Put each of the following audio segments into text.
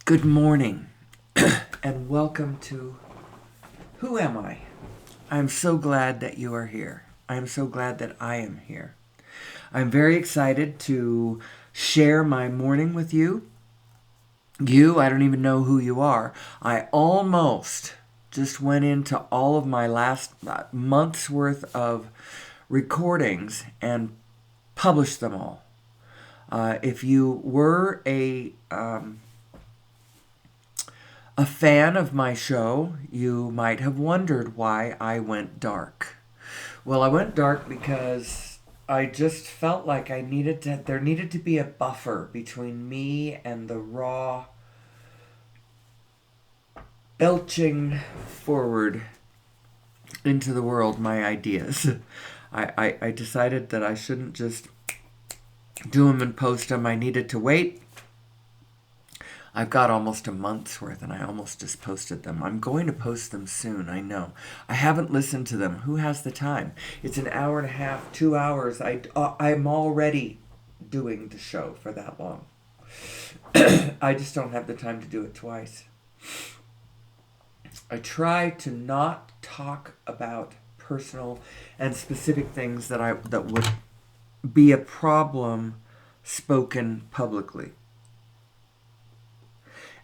Good morning, and welcome to Who Am I? I'm so glad that you are here. I am so glad that I am here. I'm very excited to share my morning with you. I don't even know who you are. I almost just went into all of my last month's worth of recordings and published them all. If you were a fan of my show, you might have wondered why I went dark. Well, I went dark because I just felt like there needed to be a buffer between me and the raw belching forward into the world my ideas. I decided that I shouldn't just do them and post them. I needed to wait. I've got almost a month's worth and I almost just posted them. I'm going to post them soon, I know. I haven't listened to them. Who has the time? It's an hour and a half, 2 hours. I'm already doing the show for that long. I just don't have the time to do it twice. I try to not talk about personal and specific things that would be a problem spoken publicly.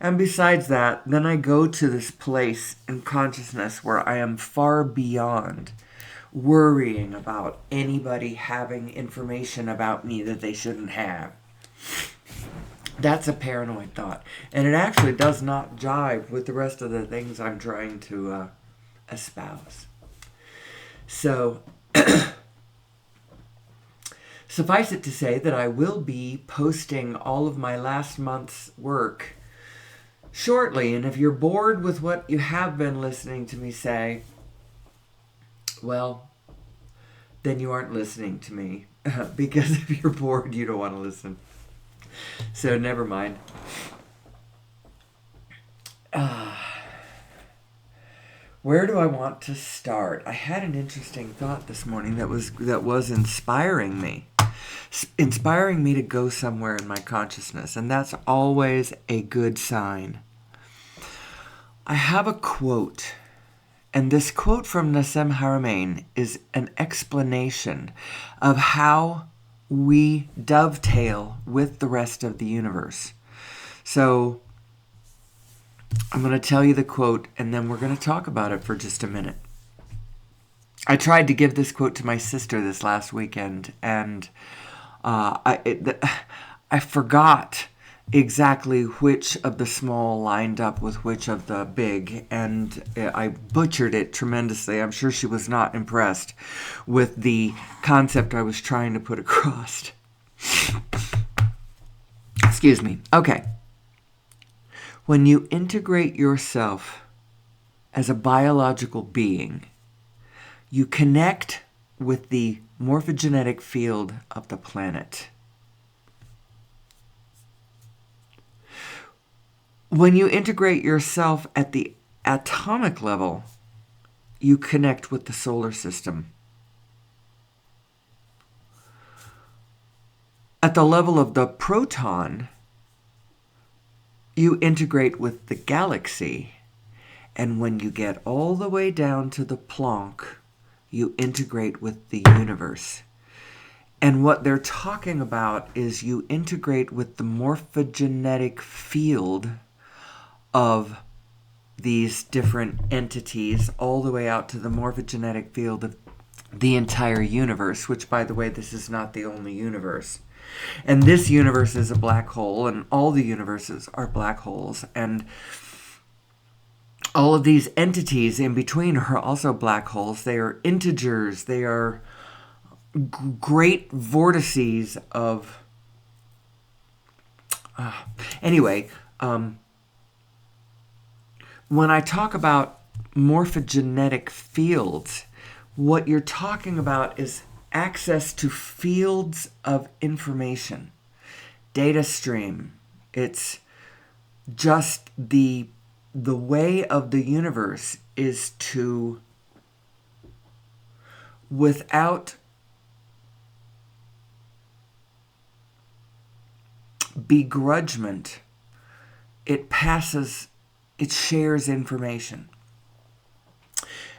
And besides that, then I go to this place in consciousness where I am far beyond worrying about anybody having information about me that they shouldn't have. That's a paranoid thought. And it actually does not jive with the rest of the things I'm trying to espouse. So, suffice it to say that I will be posting all of my last month's work shortly, and if you're bored with what you have been listening to me say, well, then you aren't listening to me. Because if you're bored, you don't want to listen. So never mind. Where do I want to start? I had an interesting thought this morning that was inspiring me. Inspiring me to go somewhere in my consciousness, and that's always a good sign. I have a quote, and this quote from Nassim Haramein is an explanation of how we dovetail with the rest of the universe. So I'm going to tell you the quote, and then we're going to talk about it for just a minute. I tried to give this quote to my sister this last weekend, and I forgot exactly which of the small lined up with which of the big, and I butchered it tremendously. I'm sure she was not impressed with the concept I was trying to put across. Excuse me. Okay. When you integrate yourself as a biological being, you connect with the morphogenetic field of the planet. When you integrate yourself at the atomic level, you connect with the solar system. At the level of the proton, you integrate with the galaxy. And when you get all the way down to the Planck, you integrate with the universe. And what they're talking about is you integrate with the morphogenetic field of these different entities all the way out to the morphogenetic field of the entire universe, which, by the way, this is not the only universe. And this universe is a black hole, and all the universes are black holes, and all of these entities in between are also black holes. They are integers. They are great vortices of... Anyway, when I talk about morphogenetic fields, what you're talking about is access to fields of information, data stream. It's just the way of the universe is to, without begrudgment, it passes, it shares information.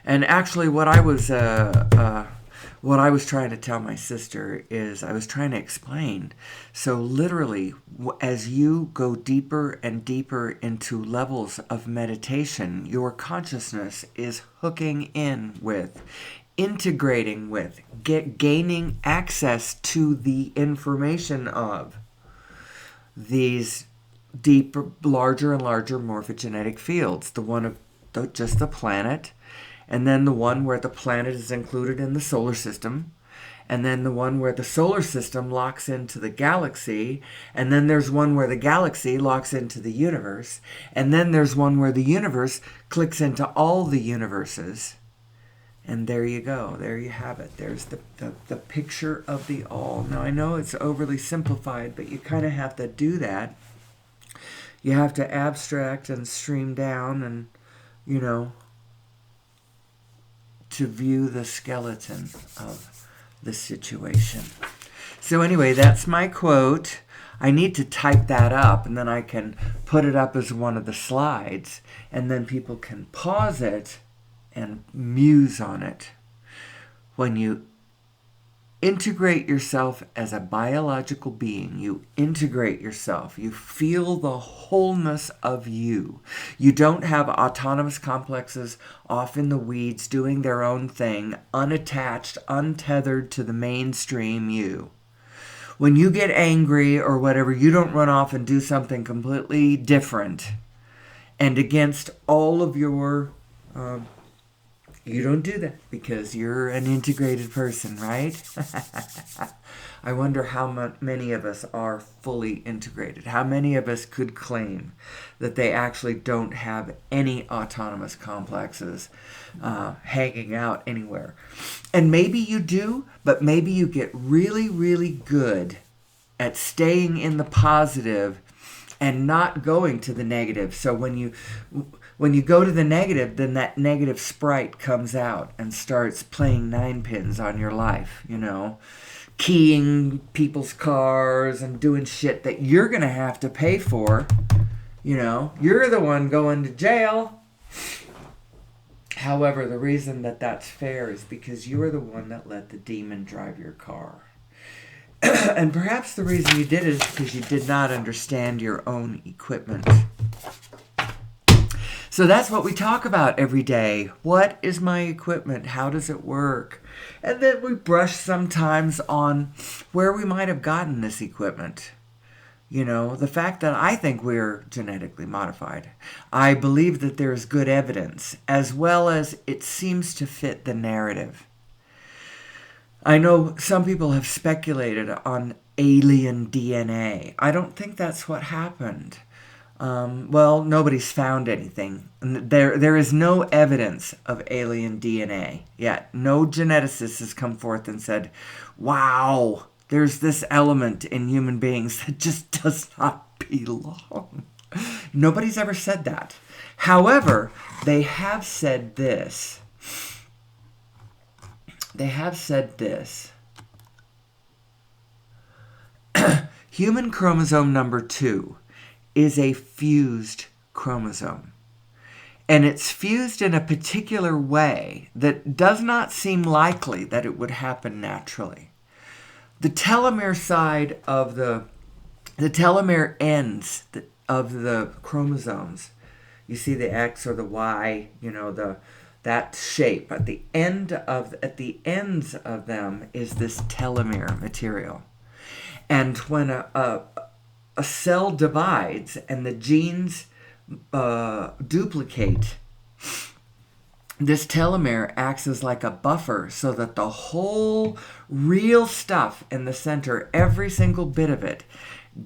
And actually, what I was trying to tell my sister is I was trying to explain. So literally, as you go deeper and deeper into levels of meditation, your consciousness is hooking in with, integrating with, gaining access to the information of these deeper, larger and larger morphogenetic fields. The one of just the planet, and then the one where the planet is included in the solar system, and then the one where the solar system locks into the galaxy, and then there's one where the galaxy locks into the universe, and then there's one where the universe clicks into all the universes. And there you go. There you have it. There's the picture of the all. Now, I know it's overly simplified, but you kind of have to do that. You have to abstract and stream down and, to view the skeleton of the situation. So anyway, that's my quote. I need to type that up, and then I can put it up as one of the slides, and then people can pause it and muse on it. When you integrate yourself as a biological being, you integrate yourself, you feel the wholeness of you. You don't have autonomous complexes off in the weeds doing their own thing, unattached, untethered to the mainstream you. When you get angry or whatever, you don't run off and do something completely different and against all of your you don't do that because you're an integrated person, right? I wonder how many of us are fully integrated. How many of us could claim that they actually don't have any autonomous complexes hanging out anywhere? And maybe you do, but maybe you get really, really good at staying in the positive and not going to the negative. So when you go to the negative, then that negative sprite comes out and starts playing nine pins on your life, keying people's cars and doing shit that you're going to have to pay for. You're the one going to jail. However, the reason that that's fair is because you're the one that let the demon drive your car. And perhaps the reason you did it is because you did not understand your own equipment. So that's what we talk about every day. What is my equipment? How does it work? And then we brush sometimes on where we might have gotten this equipment. The fact that I think we're genetically modified. I believe that there is good evidence, as well as it seems to fit the narrative. I know some people have speculated on alien DNA. I don't think that's what happened. Nobody's found anything. There is no evidence of alien DNA yet. No geneticist has come forth and said, wow, there's this element in human beings that just does not belong. Nobody's ever said that. However, they have said this. Human chromosome number 2 is a fused chromosome. And it's fused in a particular way that does not seem likely that it would happen naturally. The telomere side of the telomere ends of the chromosomes, you see the X or the Y, that shape. At the ends of them is this telomere material. And when a cell divides and the genes duplicate, this telomere acts as like a buffer so that the whole real stuff in the center, every single bit of it,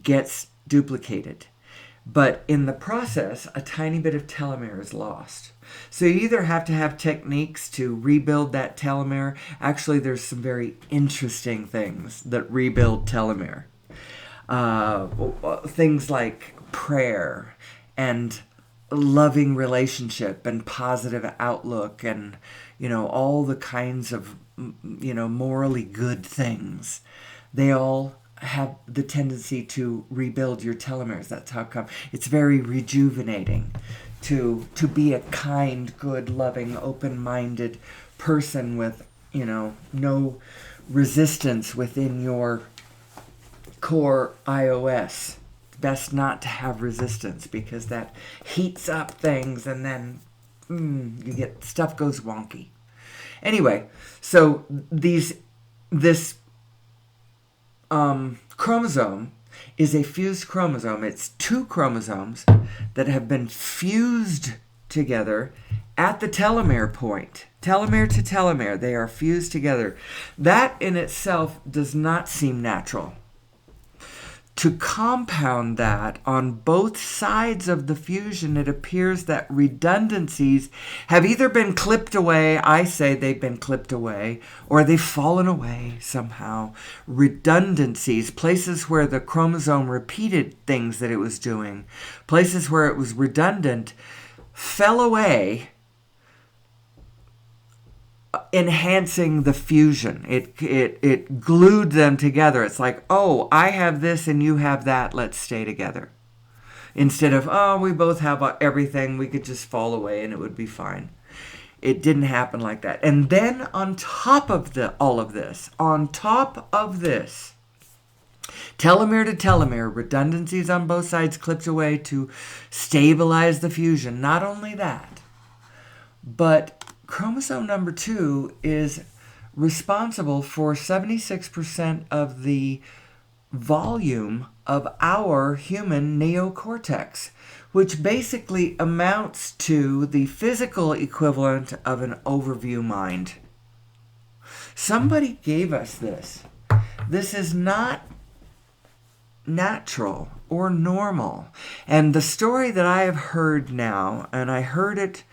gets duplicated. But in the process, a tiny bit of telomere is lost. So you either have to have techniques to rebuild that telomere. Actually, there's some very interesting things that rebuild telomere. Things like prayer and loving relationship and positive outlook and, all the kinds of, morally good things. They all have the tendency to rebuild your telomeres. That's how come it's very rejuvenating to be a kind, good, loving, open-minded person with, no resistance within your core iOS. It's best not to have resistance because that heats up things and then you get stuff goes wonky. Anyway, so this chromosome is a fused chromosome. It's two chromosomes that have been fused together at the telomere point. Telomere to telomere, they are fused together. That in itself does not seem natural. To compound that, on both sides of the fusion, it appears that redundancies have either been clipped away, I say they've been clipped away, or they've fallen away somehow. Redundancies, places where the chromosome repeated things that it was doing, places where it was redundant, fell away, enhancing the fusion. It glued them together. It's like, oh, I have this and you have that, let's stay together. Instead of, oh, we both have everything, we could just fall away and it would be fine. It didn't happen like that. And then on top of all of this, telomere to telomere, redundancies on both sides clipped away to stabilize the fusion. Not only that, but chromosome number 2 is responsible for 76% of the volume of our human neocortex, which basically amounts to the physical equivalent of an overview mind. Somebody gave us this. This is not natural or normal. And the story that I have heard now, and I heard it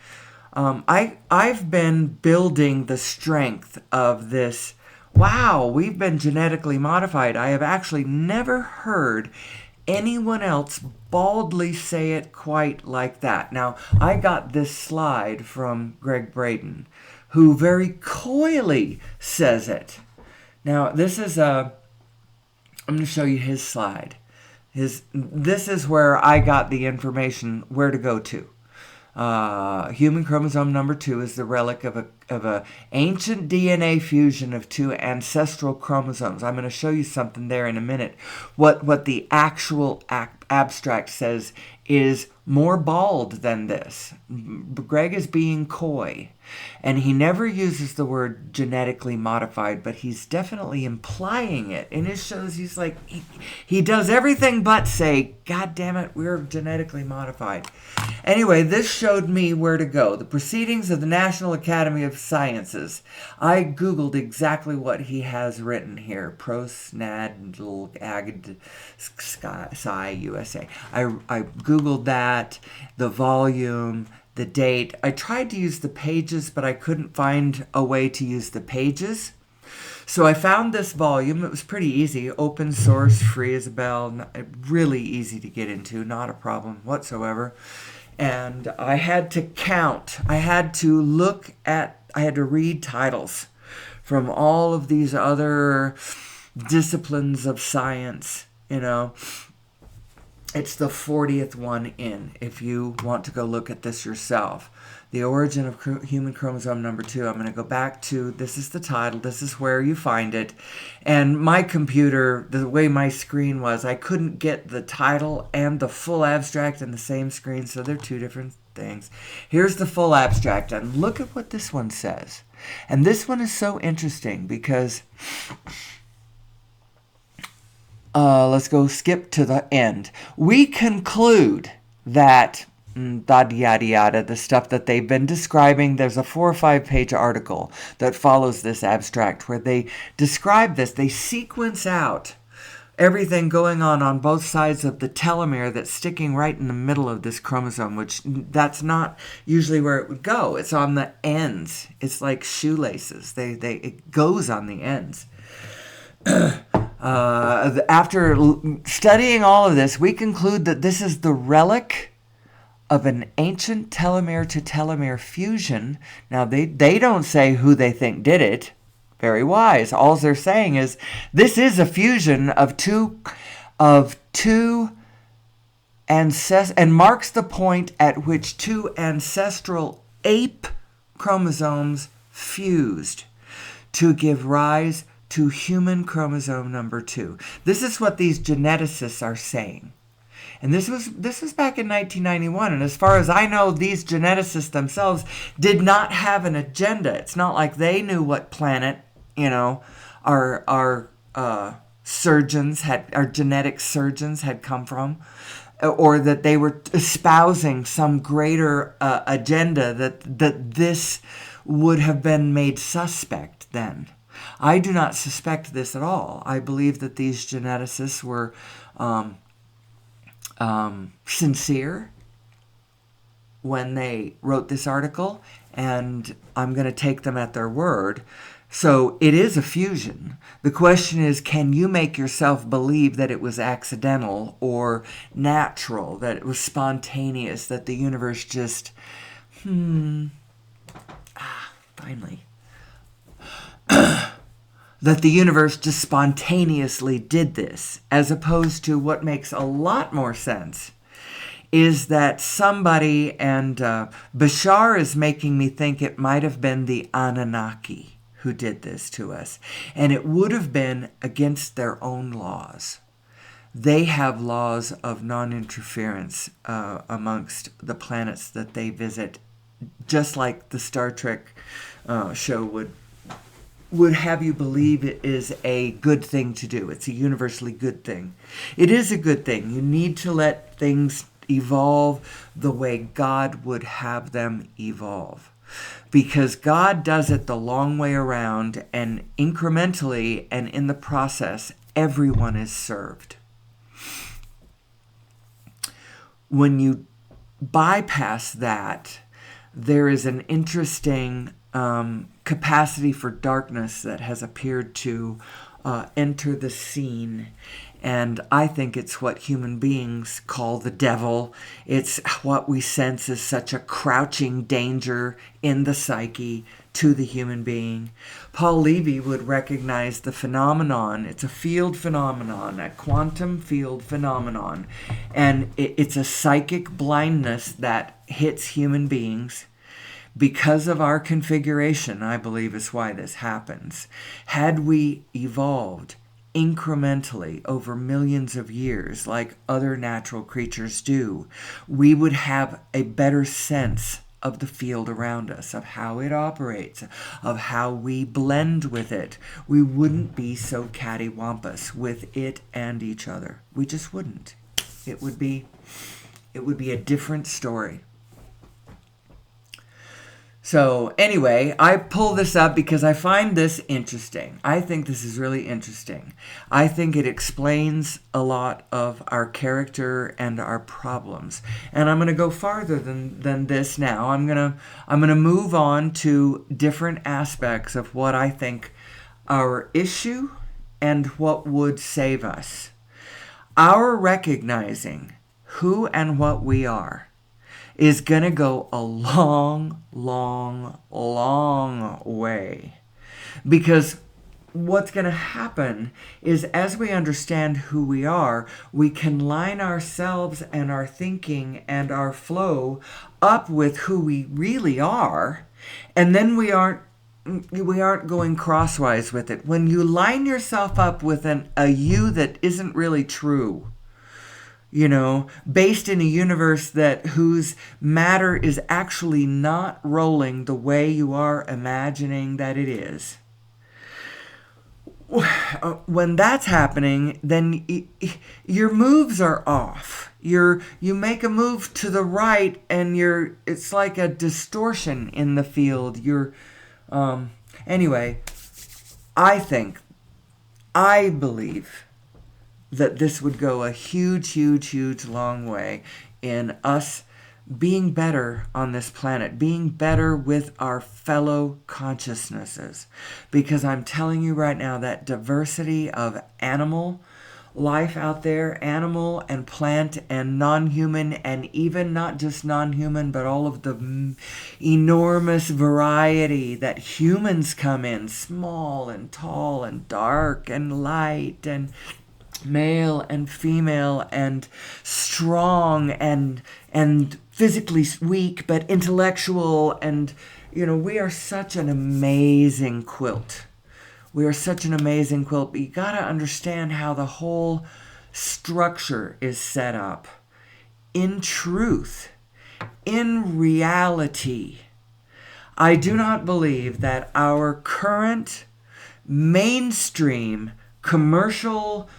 I've been building the strength of this. Wow, we've been genetically modified. I have actually never heard anyone else baldly say it quite like that. Now, I got this slide from Greg Braden, who very coyly says it. Now, I'm going to show you his slide. This is where I got the information where to go to. Human chromosome number 2 is the relic of a ancient DNA fusion of two ancestral chromosomes. I'm going to show you something there in a minute. What the actual abstract says is more bald than this. Greg is being coy, and he never uses the word genetically modified, but he's definitely implying it. In his shows, he's like, he does everything but say, God damn it, we're genetically modified. Anyway, this showed me where to go. The Proceedings of the National Academy of Sciences. I Googled exactly what he has written here. Prosnadl Agd Sci USA. I Googled that, the volume, the date. I tried to use the pages, but I couldn't find a way to use the pages. So I found this volume. It was pretty easy. Open source, free as a bell. Really easy to get into. Not a problem whatsoever. And I had to count. I had to read titles from all of these other disciplines of science, It's the 40th one in, if you want to go look at this yourself. The Origin of Human Chromosome number 2. I'm going to go back to, this is the title, this is where you find it. And my computer, the way my screen was, I couldn't get the title and the full abstract in the same screen, so they're two different things. Here's the full abstract, and look at what this one says. And this one is so interesting because... let's go skip to the end. We conclude that yada yada yada, the stuff that they've been describing. There's a 4 or 5 page article that follows this abstract where they describe this. They sequence out everything going on both sides of the telomere that's sticking right in the middle of this chromosome, which that's not usually where it would go. It's on the ends. It's like shoelaces. It goes on the ends. After studying all of this, we conclude that this is the relic of an ancient telomere to telomere fusion. Now, they don't say who they think did it. very wise. All they're saying is this is a fusion of two and marks the point at which two ancestral ape chromosomes fused to give rise to human chromosome number 2. This is what these geneticists are saying. And this was back in 1991, and as far as I know, these geneticists themselves did not have an agenda. It's not like they knew what planet, our genetic surgeons had come from, or that they were espousing some greater agenda that this would have been made suspect then. I do not suspect this at all. I believe that these geneticists were sincere when they wrote this article, and I'm going to take them at their word. So it is a fusion. The question is, can you make yourself believe that it was accidental or natural, that it was spontaneous, that the universe just, finally. That the universe just spontaneously did this, as opposed to what makes a lot more sense is that somebody, and Bashar is making me think it might have been the Anunnaki who did this to us. And it would have been against their own laws. They have laws of non-interference amongst the planets that they visit, just like the Star Trek show would have you believe it is a good thing to do. It's a universally good thing. It is a good thing. You need to let things evolve the way God would have them evolve. Because God does it the long way around, and incrementally, and in the process, everyone is served. When you bypass that, there is an interesting capacity for darkness that has appeared to enter the scene. And I think it's what human beings call the devil. It's what we sense as such a crouching danger in the psyche to the human being. Paul Levy would recognize the phenomenon. It's a field phenomenon, a quantum field phenomenon. And it's a psychic blindness that hits human beings. Because of our configuration, I believe is why this happens. Had we evolved incrementally over millions of years like other natural creatures do, we would have a better sense of the field around us, of how it operates, of how we blend with it. We wouldn't be so cattywampus with it and each other. We just wouldn't. It would be a different story. So anyway, I pull this up because I find this interesting. I think this is really interesting. I think it explains a lot of our character and our problems. And I'm going to go farther than this now. I'm going to move on to different aspects of what I think our issue and what would save us. Our recognizing who and what we are is going to go a long, long, long way. Because what's going to happen is as we understand who we are, we can line ourselves and our thinking and our flow up with who we really are, and then we aren't going crosswise with it. When you line yourself up with a you that isn't really true, based in a universe whose matter is actually not rolling the way you are imagining that it is. When that's happening, then your moves are off. You make a move to the right, and it's like a distortion in the field. Anyway, I believe that this would go a huge, huge, huge long way in us being better on this planet, being better with our fellow consciousnesses. Because I'm telling you right now, that diversity of animal life out there, animal and plant and non-human, and even not just non-human, but all of the enormous variety that humans come in, small and tall and dark and light and male and female and strong and physically weak but intellectual. And we are such an amazing quilt. We are such an amazing quilt, but you got to understand how the whole structure is set up. In truth, in reality, I do not believe that our current mainstream commercial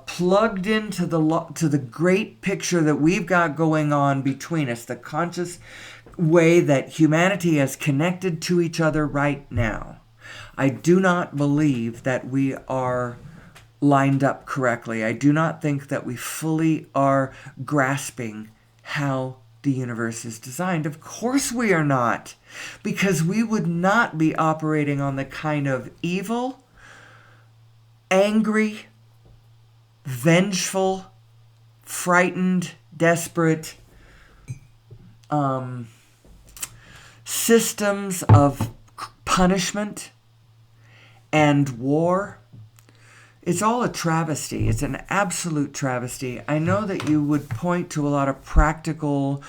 plugged into the great picture that we've got going on between us, the conscious way that humanity has connected to each other right now, I do not believe that we are lined up correctly. I do not think that we fully are grasping how the universe is designed. Of course we are not, because we would not be operating on the kind of evil, angry, vengeful, frightened, desperate systems of punishment and war. It's all a travesty. It's an absolute travesty. I know that you would point to a lot of practical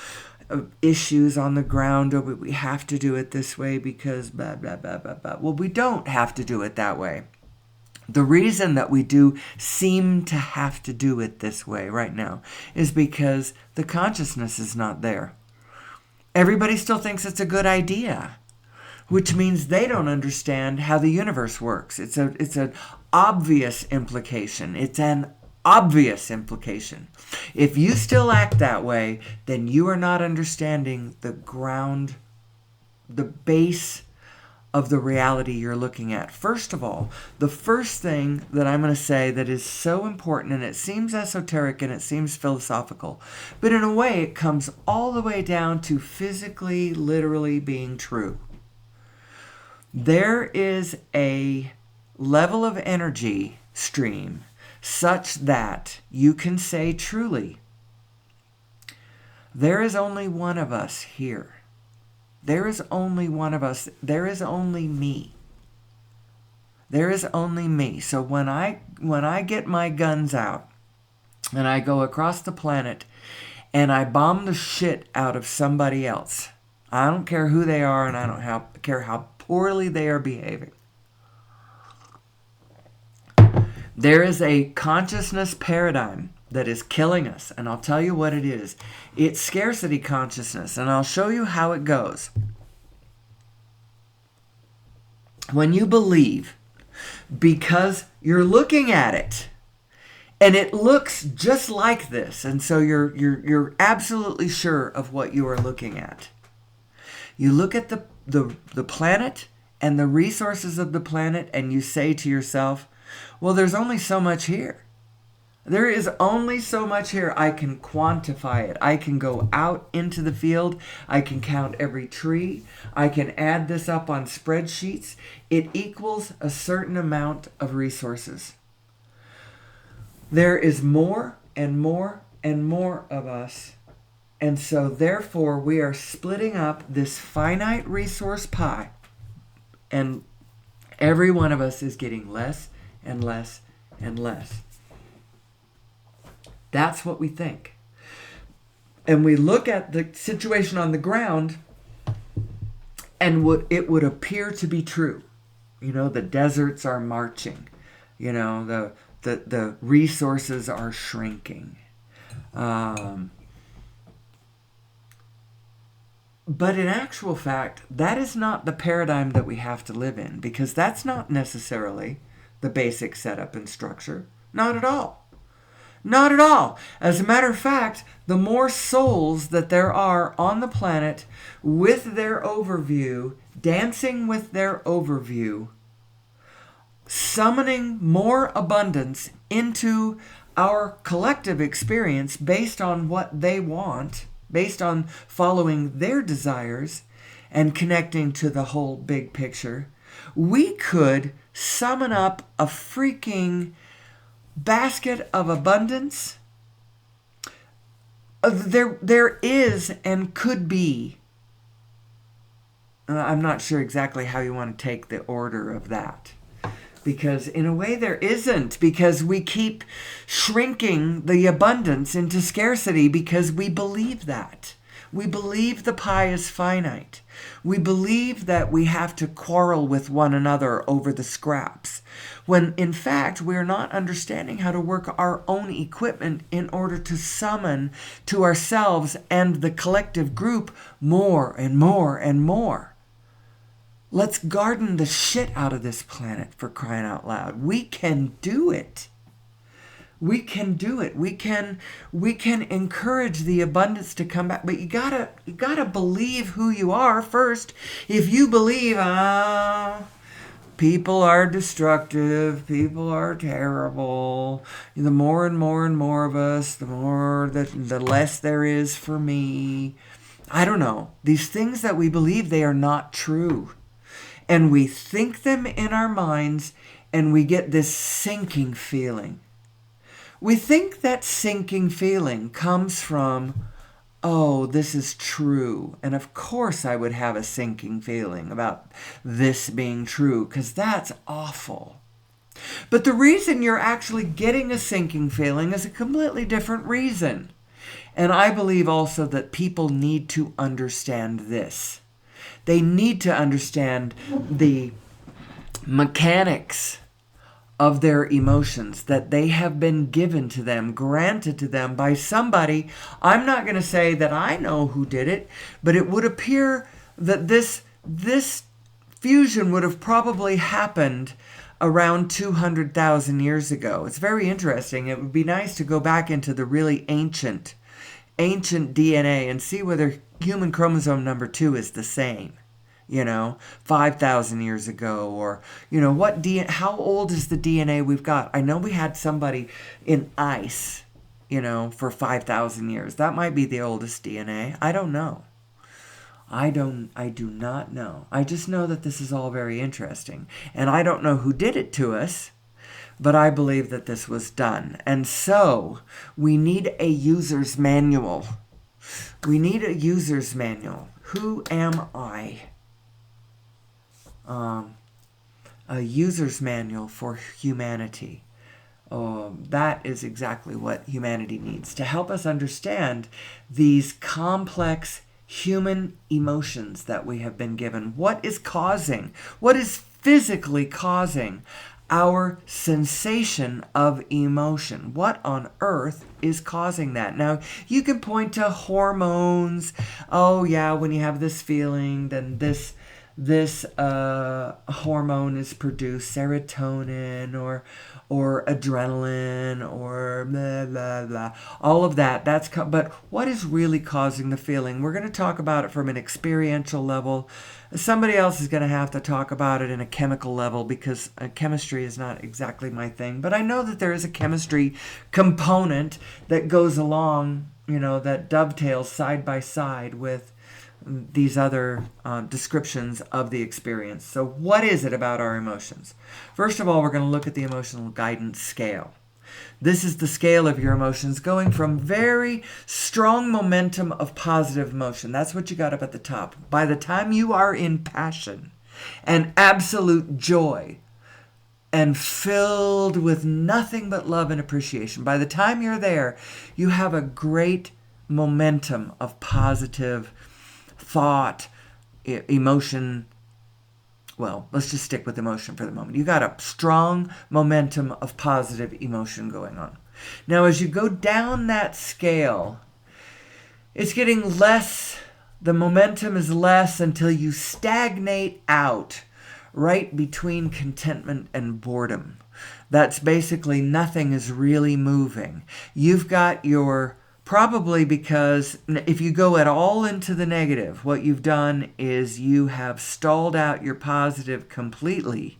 issues on the ground. Oh, but we have to do it this way because blah, blah, blah, blah, blah. Well, we don't have to do it that way. The reason that we do seem to have to do it this way right now is because the consciousness is not there. Everybody still thinks it's a good idea, which means they don't understand how the universe works. It's an obvious implication. It's an obvious implication. If you still act that way, then you are not understanding the ground, the base of the reality you're looking at. First of all, the first thing that I'm going to say that is so important, and it seems esoteric and it seems philosophical, but in a way it comes all the way down to physically, literally being true. There is a level of energy stream such that you can say truly, there is only one of us here. There is only one of us. There is only me. There is only me. So when I get my guns out and I go across the planet and I bomb the shit out of somebody else, I don't care who they are and I don't care how poorly they are behaving. There is a consciousness paradigm that is killing us, and I'll tell you what it is. It's scarcity consciousness, and I'll show you how it goes. When you believe, because you're looking at it, and it looks just like this, and so you're absolutely sure of what you are looking at. You look at the planet and the resources of the planet, and you say to yourself, well, there's only so much here. There is only so much here. I can quantify it. I can go out into the field. I can count every tree. I can add this up on spreadsheets. It equals a certain amount of resources. There is more and more and more of us. And so therefore we are splitting up this finite resource pie. And every one of us is getting less and less and less. That's what we think. And we look at the situation on the ground, and it would appear to be true. The deserts are marching. The resources are shrinking. But in actual fact, that is not the paradigm that we have to live in, because that's not necessarily the basic setup and structure. Not at all. Not at all. As a matter of fact, the more souls that there are on the planet with their overview, dancing with their overview, summoning more abundance into our collective experience based on what they want, based on following their desires and connecting to the whole big picture, we could summon up a freaking basket of abundance, there is and could be. I'm not sure exactly how you want to take the order of that. Because in a way there isn't, because we keep shrinking the abundance into scarcity because we believe that. We believe the pie is finite. We believe that we have to quarrel with one another over the scraps, when in fact we're not understanding how to work our own equipment in order to summon to ourselves and the collective group more and more and more. Let's garden the shit out of this planet, for crying out loud. We can do it. We can do it. We can encourage the abundance to come back. But you gotta believe who you are first. If you believe, people are destructive, people are terrible, the more and more and more of us, the less there is for me. I don't know. These things that we believe, they are not true. And we think them in our minds, and we get this sinking feeling. We think that sinking feeling comes from, oh, this is true. And of course I would have a sinking feeling about this being true, because that's awful. But the reason you're actually getting a sinking feeling is a completely different reason. And I believe also that people need to understand this. They need to understand the mechanics of their emotions, that they have been given to them, granted to them by somebody. I'm not going to say that I know who did it, but it would appear that this fusion would have probably happened around 200,000 years ago. It's very interesting. It would be nice to go back into the really ancient DNA and see whether human chromosome number 2 is the same, 5,000 years ago, or, how old is the DNA we've got? I know we had somebody in ice, for 5,000 years. That might be the oldest DNA. I don't know. I do not know. I just know that this is all very interesting. And I don't know who did it to us, but I believe that this was done. And so we need a user's manual. We need a user's manual. Who am I? A user's manual for humanity. That is exactly what humanity needs to help us understand these complex human emotions that we have been given. What is physically causing our sensation of emotion? What on earth is causing that? Now, you can point to hormones. Oh yeah, when you have this feeling, then this hormone is produced, serotonin or adrenaline or blah blah blah. All of that. But what is really causing the feeling? We're going to talk about it from an experiential level. Somebody else is going to have to talk about it in a chemical level, because chemistry is not exactly my thing. But I know that there is a chemistry component that goes along, that dovetails side by side with these other descriptions of the experience. So what is it about our emotions? First of all, we're going to look at the emotional guidance scale. This is the scale of your emotions, going from very strong momentum of positive emotion. That's what you got up at the top. By the time you are in passion and absolute joy and filled with nothing but love and appreciation, by the time you're there, you have a great momentum of positive thought, emotion. Well, let's just stick with emotion for the moment. You got a strong momentum of positive emotion going on. Now, as you go down that scale, it's getting less. The momentum is less until you stagnate out right between contentment and boredom. That's basically nothing is really moving. You've got your Probably because if you go at all into the negative, what you've done is you have stalled out your positive completely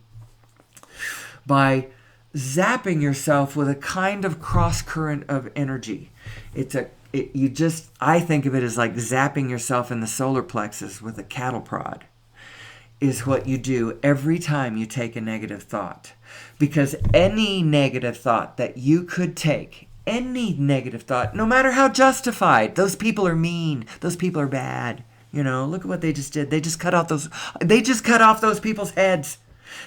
by zapping yourself with a kind of cross current of energy. I think of it as like zapping yourself in the solar plexus with a cattle prod. is what you do every time you take a negative thought. Because any negative thought that you could take, any negative thought, no matter how justified, those people are mean, those people are bad. Look at what they just did. They just cut off those people's heads.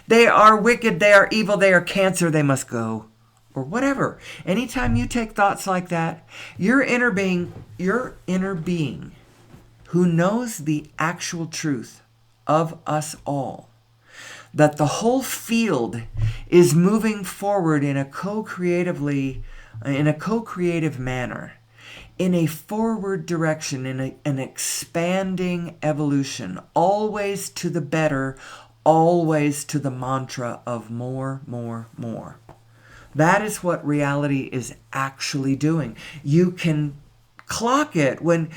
They are wicked, they are evil, they are cancer, they must go. Or whatever. Anytime you take thoughts like that, your inner being who knows the actual truth of us all, that the whole field is moving forward in a co-creative manner, in a forward direction, in an expanding evolution, always to the better, always to the mantra of more, more, more. That is what reality is actually doing. You can clock it when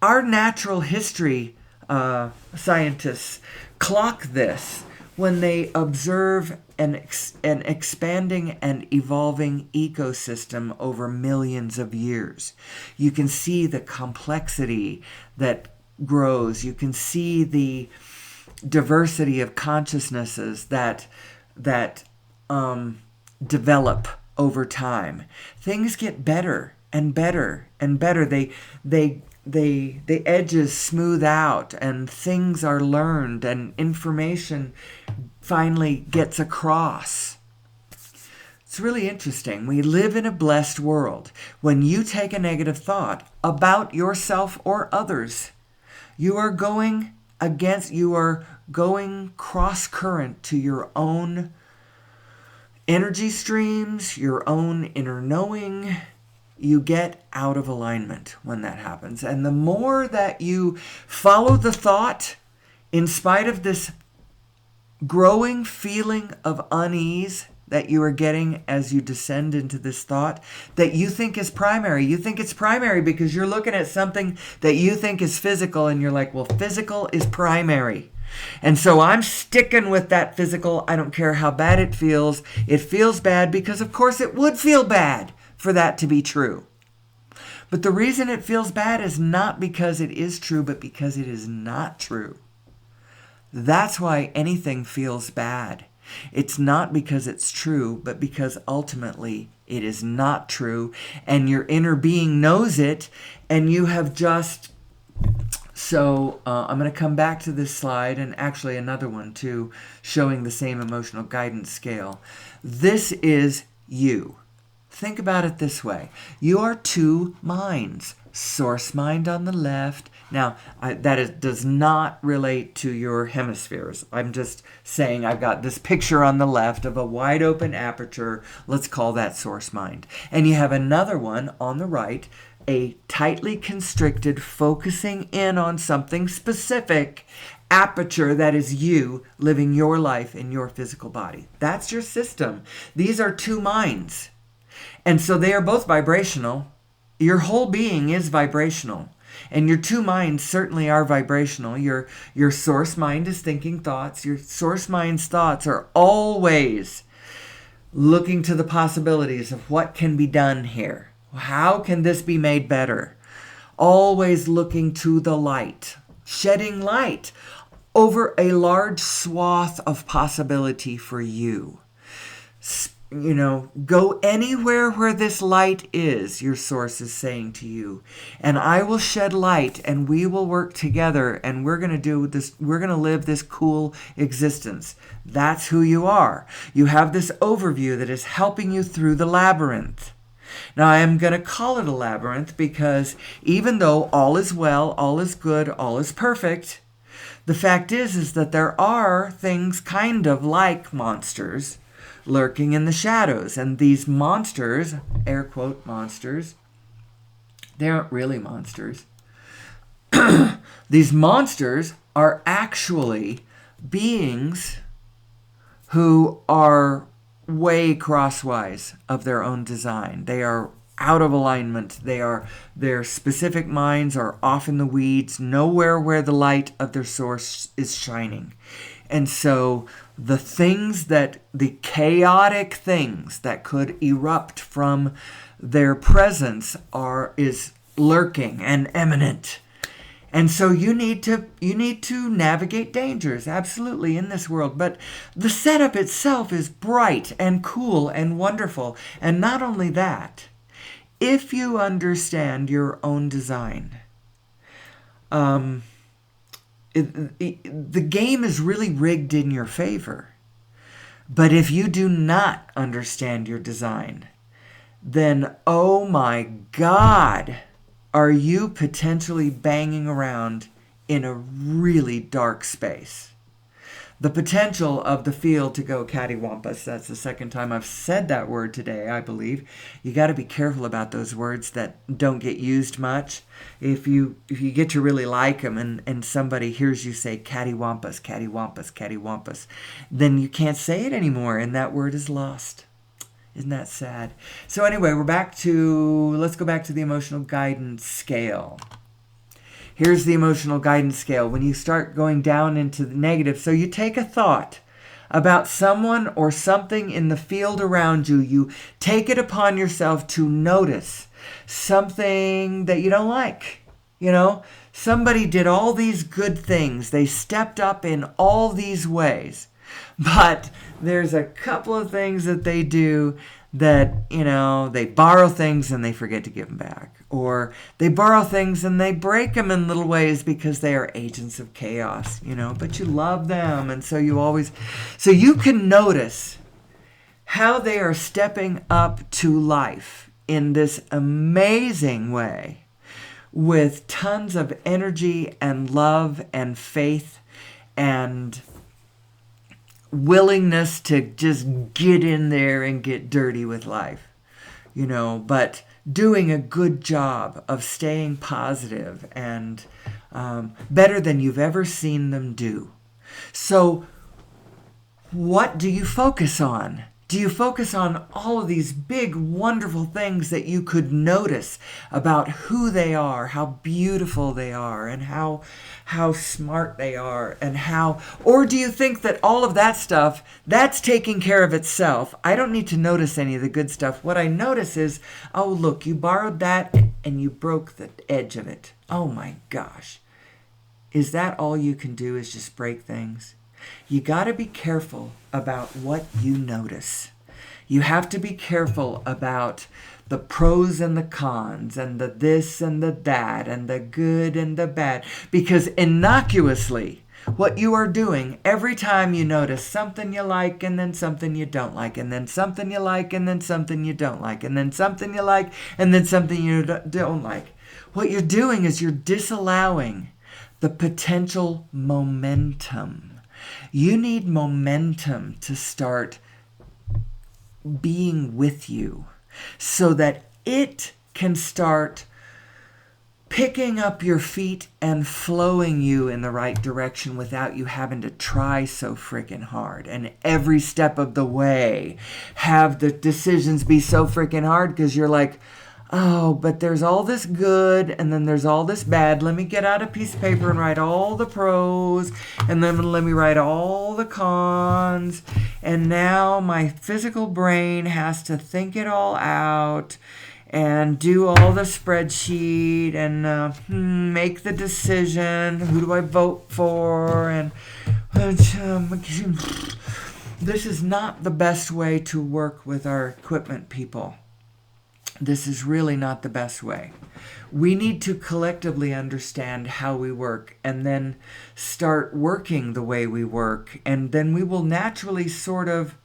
our natural history scientists clock this when they observe an expanding and evolving ecosystem over millions of years. You can see the complexity that grows. You can see the diversity of consciousnesses that develop over time. Things get better and better and better. The edges smooth out and things are learned and information finally gets across. It's really interesting. We live in a blessed world. When you take a negative thought about yourself or others, you are going cross current to your own energy streams, your own inner knowing. You get out of alignment when that happens. And the more that you follow the thought, in spite of this growing feeling of unease that you are getting as you descend into this thought that you think is primary. You think it's primary because you're looking at something that you think is physical and you're like, well, physical is primary. And so I'm sticking with that physical. I don't care how bad it feels. It feels bad because, of course, it would feel bad for that to be true. But the reason it feels bad is not because it is true, but because it is not true. That's why anything feels bad. It's not because it's true, but because ultimately it is not true. And your inner being knows it, and you have just... So I'm going to come back to this slide, and actually another one too, showing the same emotional guidance scale. This is you. Think about it this way. You are two minds. Source mind on the left. Now, does not relate to your hemispheres. I'm just saying I've got this picture on the left of a wide open aperture. Let's call that source mind. And you have another one on the right, a tightly constricted, focusing in on something specific aperture that is you living your life in your physical body. That's your system. These are two minds. And so they are both vibrational. Your whole being is vibrational. And your two minds certainly are vibrational. Your source mind is thinking thoughts. Your source mind's thoughts are always looking to the possibilities of what can be done here. How can this be made better? Always looking to the light, shedding light over a large swath of possibility for you. Go anywhere where this light is, your source is saying to you, and I will shed light and we will work together and we're going to do this. We're going to live this cool existence. That's who you are. You have this overview that is helping you through the labyrinth. Now, I am going to call it a labyrinth because even though all is well, all is good, all is perfect, the fact is that there are things kind of like monsters lurking in the shadows. And these monsters, air quote monsters, they aren't really monsters. These monsters are actually beings who are way crosswise of their own design. They are out of alignment. Their specific minds are off in the weeds, nowhere where the light of their source is shining. And so the chaotic things that could erupt from their presence is lurking and imminent. And so you need to navigate dangers, absolutely, in this world. But the setup itself is bright and cool and wonderful. And not only that, if you understand your own design, the game is really rigged in your favor. But if you do not understand your design, then, oh my God, are you potentially banging around in a really dark space? The potential of the field to go cattywampus, that's the second time I've said that word today, I believe. You got to be careful about those words that don't get used much. If you get to really like them and somebody hears you say cattywampus, cattywampus, cattywampus, then you can't say it anymore and that word is lost. Isn't that sad? So anyway, let's go back to the emotional guidance scale. Here's the emotional guidance scale. When you start going down into the negative, so you take a thought about someone or something in the field around you, you take it upon yourself to notice something that you don't like. You know, somebody did all these good things. They stepped up in all these ways. But there's a couple of things that they do that, you know, they borrow things and they forget to give them back. Or they borrow things and they break them in little ways because they are agents of chaos, you know, but you love them. And so you can notice how they are stepping up to life in this amazing way with tons of energy and love and faith and willingness to just get in there and get dirty with life, you know, but doing a good job of staying positive and better than you've ever seen them do. So what do you focus on? Do you focus on all of these big, wonderful things that you could notice about who they are, how beautiful they are, and how smart they are, and or do you think that all of that stuff, that's taking care of itself? I don't need to notice any of the good stuff. What I notice is, oh, look, you borrowed that and you broke the edge of it. Oh my gosh. Is that all you can do is just break things? You got to be careful about what you notice. You have to be careful about the pros and the cons and the this and the that and the good and the bad. Because innocuously, what you are doing every time you notice something you like and then something you don't like and then something you like and then something you don't like and then something you like and then something you don't like. What you're doing is you're disallowing the potential momentum. You need momentum to start being with you so that it can start picking up your feet and flowing you in the right direction without you having to try so freaking hard. And every step of the way have the decisions be so freaking hard because you're like, oh, but there's all this good and then there's all this bad. Let me get out a piece of paper and write all the pros and then let me write all the cons. And now my physical brain has to think it all out and do all the spreadsheet and make the decision. Who do I vote for? And this is not the best way to work with our equipment people. This is really not the best way. We need to collectively understand how we work and then start working the way we work. And then we will naturally sort of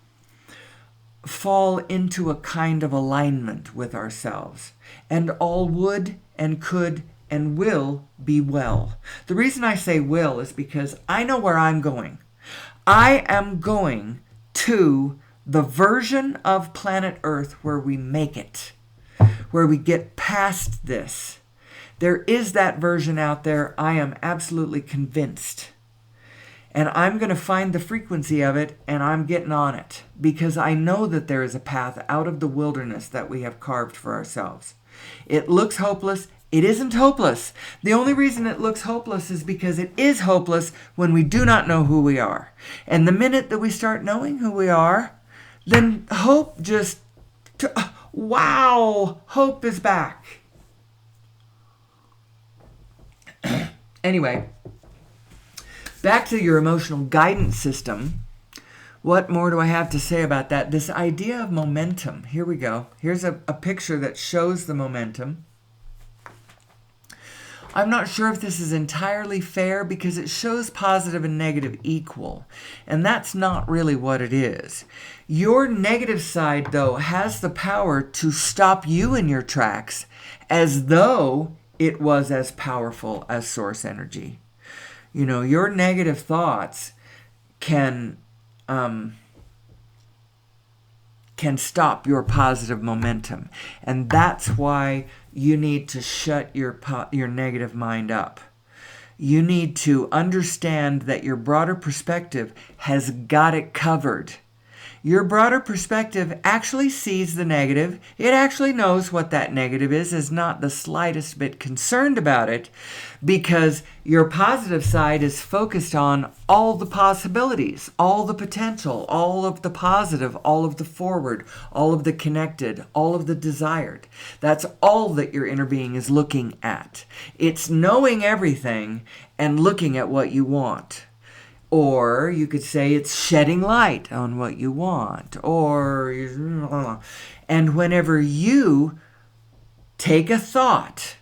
fall into a kind of alignment with ourselves. And all would and could and will be well. The reason I say will is because I know where I'm going. I am going to the version of planet Earth where we make it. Where we get past this. There is that version out there. I am absolutely convinced. And I'm going to find the frequency of it and I'm getting on it. Because I know that there is a path out of the wilderness that we have carved for ourselves. It looks hopeless. It isn't hopeless. The only reason it looks hopeless is because it is hopeless when we do not know who we are. And the minute that we start knowing who we are, then hope just... Wow, hope is back. Anyway, back to your emotional guidance system. What more do I have to say about that? This idea of momentum. Here we go. Here's a picture that shows the momentum. I'm not sure if this is entirely fair because it shows positive and negative equal. And that's not really what it is. Your negative side, though, has the power to stop you in your tracks as though it was as powerful as source energy. You know, your negative thoughts can stop your positive momentum. And that's why you need to shut your negative mind up. You need to understand that your broader perspective has got it covered. Your broader perspective actually sees the negative. It actually knows what that negative is not the slightest bit concerned about it, because your positive side is focused on all the possibilities, all the potential, all of the positive, all of the forward, all of the connected, all of the desired. That's all that your inner being is looking at. It's knowing everything and looking at what you want. Or you could say it's shedding light on what you want. And whenever you take a thought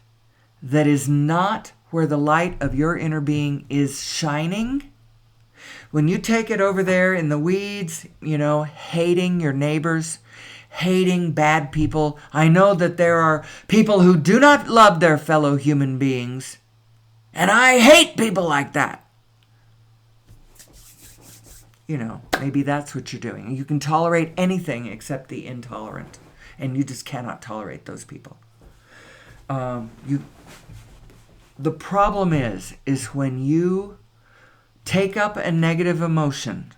that is not where the light of your inner being is shining, when you take it over there in the weeds, hating your neighbors, hating bad people. I know that there are people who do not love their fellow human beings, and I hate people like that. Maybe that's what you're doing. You can tolerate anything except the intolerant, and you just cannot tolerate those people. The problem is when you take up a negative emotion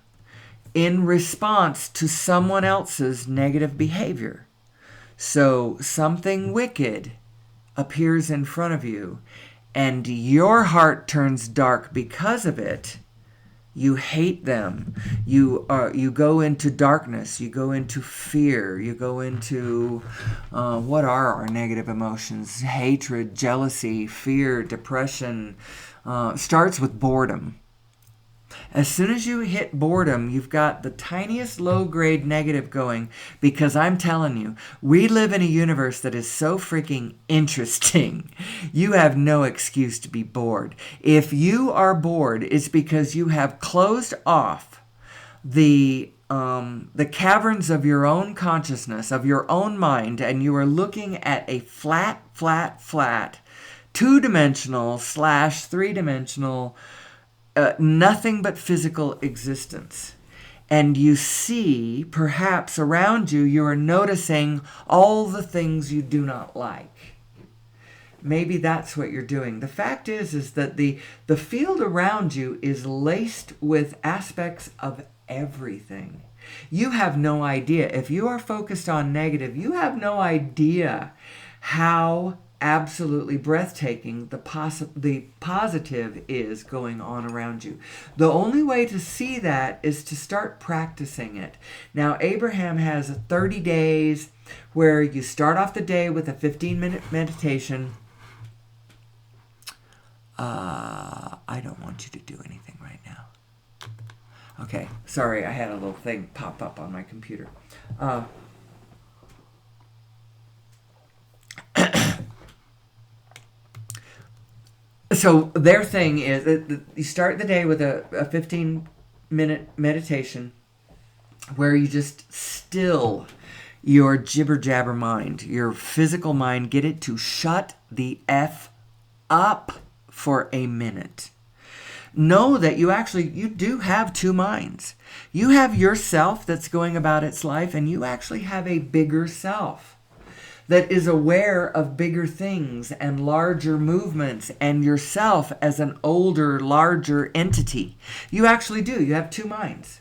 in response to someone else's negative behavior. So something wicked appears in front of you, and your heart turns dark because of it. You hate them. You go into darkness. You go into fear. You go into what are our negative emotions? Hatred, jealousy, fear, depression. Starts with boredom. As soon as you hit boredom, you've got the tiniest low-grade negative going, because I'm telling you, we live in a universe that is so freaking interesting. You have no excuse to be bored. If you are bored, it's because you have closed off the caverns of your own consciousness, of your own mind, and you are looking at a flat, 2-dimensional / 3-dimensional nothing but physical existence. And you see, perhaps around you, you are noticing all the things you do not like. Maybe that's what you're doing. The fact is that the field around you is laced with aspects of everything. You have no idea. If you are focused on negative, you have no idea how absolutely breathtaking the positive is going on around you. The only way to see that is to start practicing it. Now, Abraham has 30 days where you start off the day with a 15-minute meditation. I don't want you to do anything right now. Okay, sorry, I had a little thing pop up on my computer. So their thing is that you start the day with a 15-minute meditation where you just still your jibber-jabber mind, your physical mind, get it to shut the F up for a minute. Know that you do have two minds. You have yourself that's going about its life, and you actually have a bigger self that is aware of bigger things and larger movements, and yourself as an older, larger entity. You actually do. You have two minds.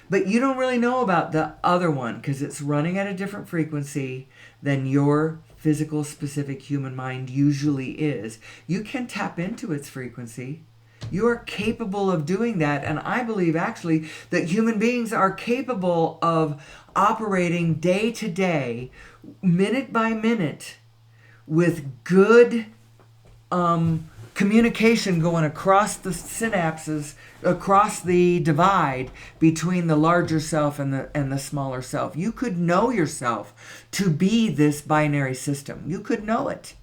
But you don't really know about the other one because it's running at a different frequency than your physical, specific human mind usually is. You can tap into its frequency. You are capable of doing that, and I believe actually that human beings are capable of operating day to day, minute by minute, with good communication going across the synapses, across the divide between the larger self and the smaller self. You could know yourself to be this binary system. You could know it.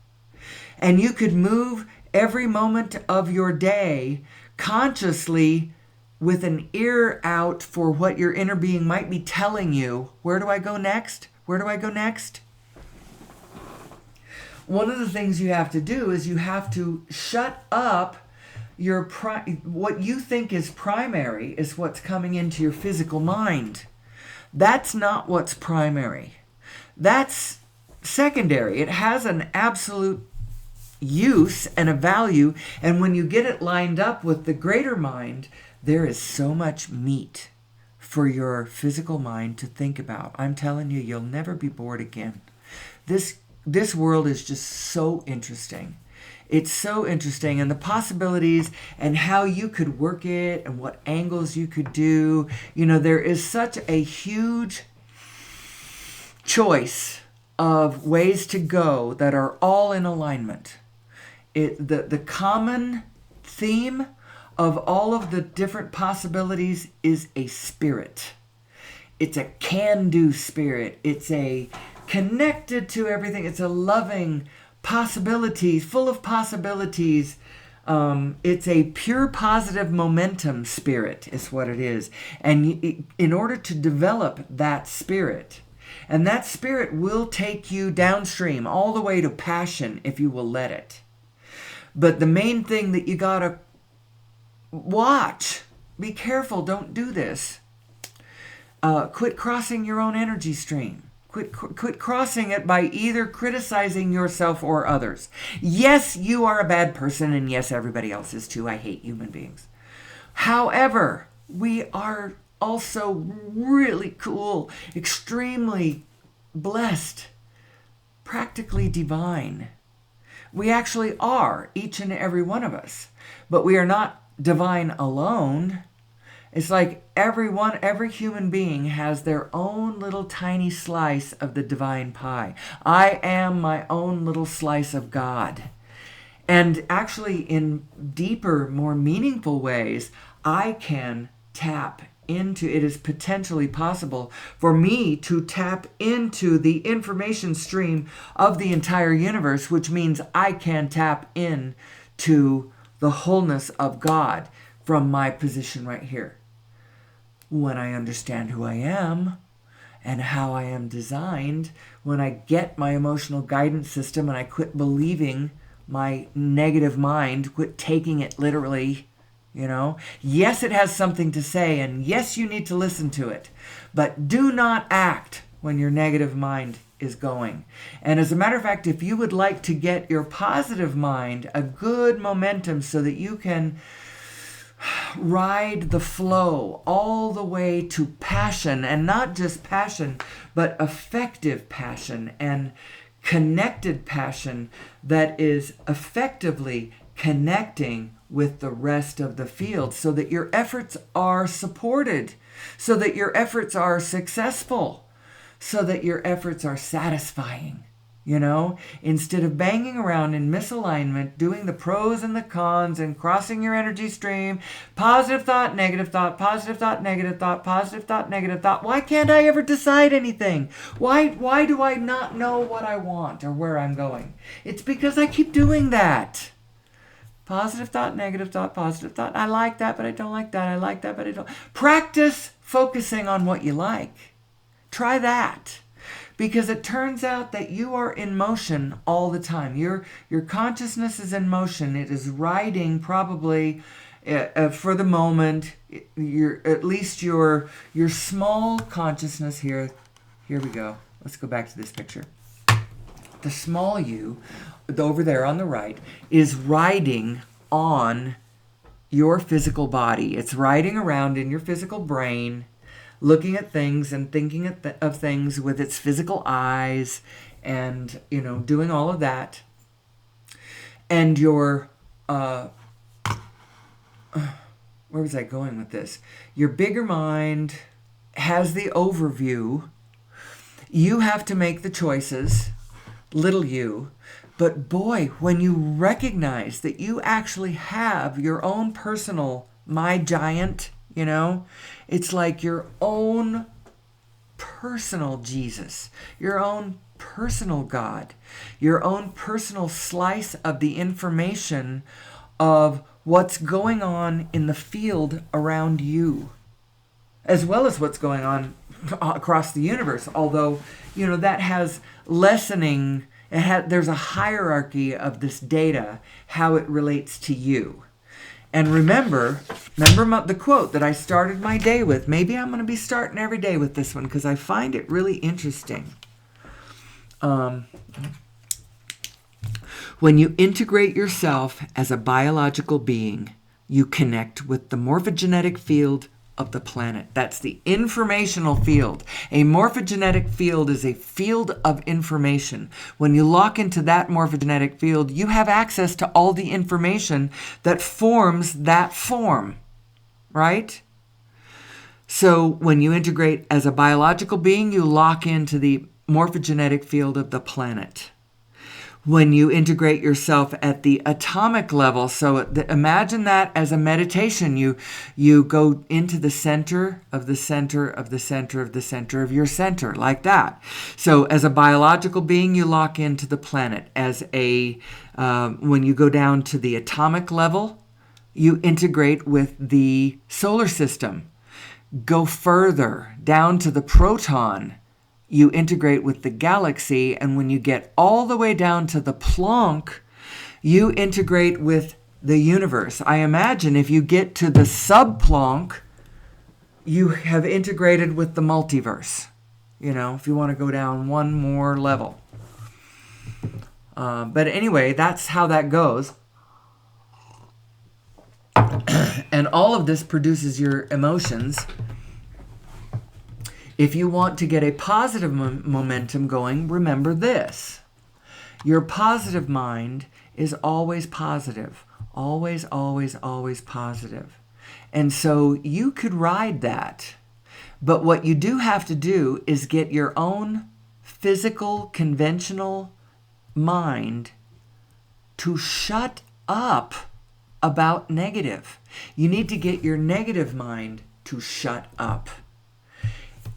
And you could move every moment of your day consciously with an ear out for what your inner being might be telling you. Where do I go next? Where do I go next? One of the things you have to do is you have to shut up your what you think is primary is what's coming into your physical mind. That's not what's primary. That's secondary. It has an absolute use and a value, and when you get it lined up with the greater mind, there is so much meat for your physical mind to think about. I'm telling you, you'll never be bored again. This world is just so interesting. It's so interesting, and the possibilities and how you could work it and what angles you could do. You know, there is such a huge choice of ways to go that are all in alignment. The common theme of all of the different possibilities is a spirit. It's a can-do spirit. It's a connected to everything. It's a loving possibilities, full of possibilities. It's a pure positive momentum spirit is what it is. And in order to develop that spirit, and that spirit will take you downstream all the way to passion if you will let it. But the main thing that you gotta watch, be careful, don't do this. Quit crossing your own energy stream. Quit crossing it by either criticizing yourself or others. Yes, you are a bad person, and yes, everybody else is too. I hate human beings. However, we are also really cool, extremely blessed, practically divine. We actually are, each and every one of us. But we are not divine alone. It's like every human being has their own little tiny slice of the divine pie. I am my own little slice of God. And actually, in deeper, more meaningful ways, I can tap into, it is potentially possible for me to tap into the information stream of the entire universe, which means I can tap in to the wholeness of God from my position right here. When I understand who I am and how I am designed, when I get my emotional guidance system and I quit believing my negative mind, quit taking it literally, you know. Yes, it has something to say, and yes, you need to listen to it, but do not act when your negative mind is going. And as a matter of fact, if you would like to get your positive mind a good momentum so that you can ride the flow all the way to passion, and not just passion, but effective passion and connected passion that is effectively connecting with the rest of the field, so that your efforts are supported, so that your efforts are successful, so that your efforts are satisfying. You know, instead of banging around in misalignment, doing the pros and the cons and crossing your energy stream, positive thought, negative thought, positive thought, negative thought, positive thought, negative thought. Why can't I ever decide anything? Why do I not know what I want or where I'm going? It's because I keep doing that. Positive thought, negative thought, positive thought. I like that, but I don't like that. I like that, but I don't. Practice focusing on what you like. Try that. Because it turns out that you are in motion all the time. Your consciousness is in motion. It is riding probably for the moment. At least your small consciousness here. Here we go. Let's go back to this picture. The small you, over there on the right, is riding on your physical body. It's riding around in your physical brain, looking at things and thinking of things with its physical eyes, and, you know, doing all of that. And your, where was I going with this? Your bigger mind has the overview. You have to make the choices, little you, But boy, when you recognize that you actually have your own personal my giant, it's like your own personal Jesus, your own personal God, your own personal slice of the information of what's going on in the field around you, as well as what's going on across the universe. Although, that has lessening, there's a hierarchy of this data, how it relates to you. And remember the quote that I started my day with. Maybe I'm going to be starting every day with this one because I find it really interesting. When you integrate yourself as a biological being, you connect with the morphogenetic field of the planet. That's the informational field. A morphogenetic field is a field of information. When you lock into that morphogenetic field, you have access to all the information that forms that form, right? So when you integrate as a biological being, you lock into the morphogenetic field of the planet. When you integrate yourself at the atomic level, so imagine that as a meditation. You go into the center of the center of the center of the center of your center, like that. So as a biological being, you lock into the planet. When you go down to the atomic level, you integrate with the solar system. Go further down to the proton, you integrate with the galaxy, and when you get all the way down to the Planck, you integrate with the universe. I imagine if you get to the sub-Planck, you have integrated with the multiverse, if you want to go down one more level. But anyway, that's how that goes. And all of this produces your emotions. If you want to get a positive momentum going, remember this. Your positive mind is always positive. Always, always, always positive. And so you could ride that. But what you do have to do is get your own physical, conventional mind to shut up about negative. You need to get your negative mind to shut up.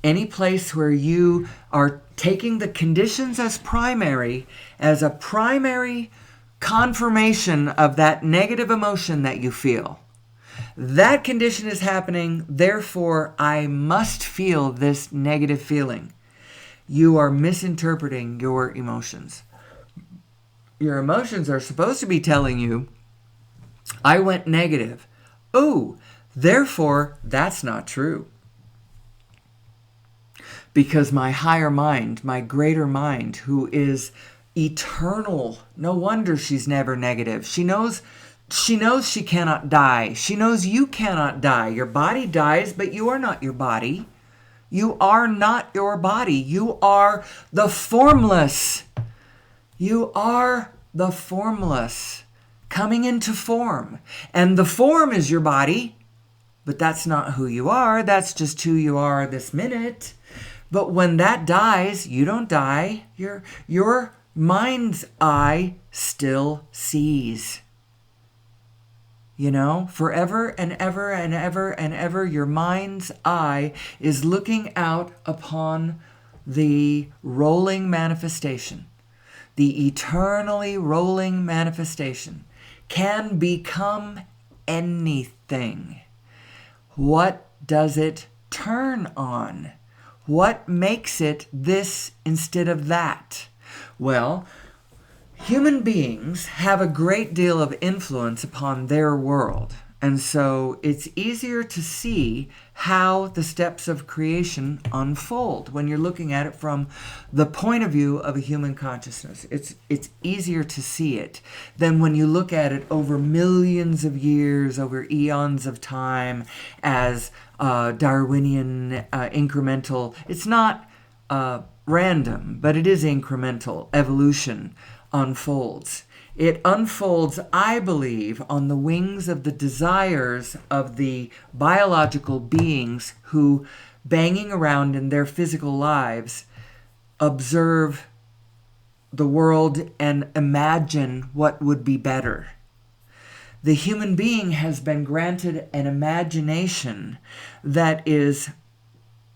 Any place where you are taking the conditions as a primary confirmation of that negative emotion that you feel. That condition is happening, therefore I must feel this negative feeling. You are misinterpreting your emotions. Your emotions are supposed to be telling you, I went negative. Oh, therefore that's not true. Because my higher mind, my greater mind, who is eternal, no wonder she's never negative. She knows she cannot die. She knows you cannot die. Your body dies, but you are not your body. You are not your body. You are the formless. You are the formless coming into form. And the form is your body, but that's not who you are. That's just who you are this minute. But when that dies, you don't die. Your mind's eye still sees. Forever and ever and ever and ever, your mind's eye is looking out upon the rolling manifestation. The eternally rolling manifestation can become anything. What does it turn on? What makes it this instead of that? Well, human beings have a great deal of influence upon their world. And so it's easier to see how the steps of creation unfold when you're looking at it from the point of view of a human consciousness. It's easier to see it than when you look at it over millions of years, over eons of time, as Darwinian incremental. It's not random, but it is incremental. Evolution unfolds. It unfolds, I believe, on the wings of the desires of the biological beings who, banging around in their physical lives, observe the world and imagine what would be better. The human being has been granted an imagination that is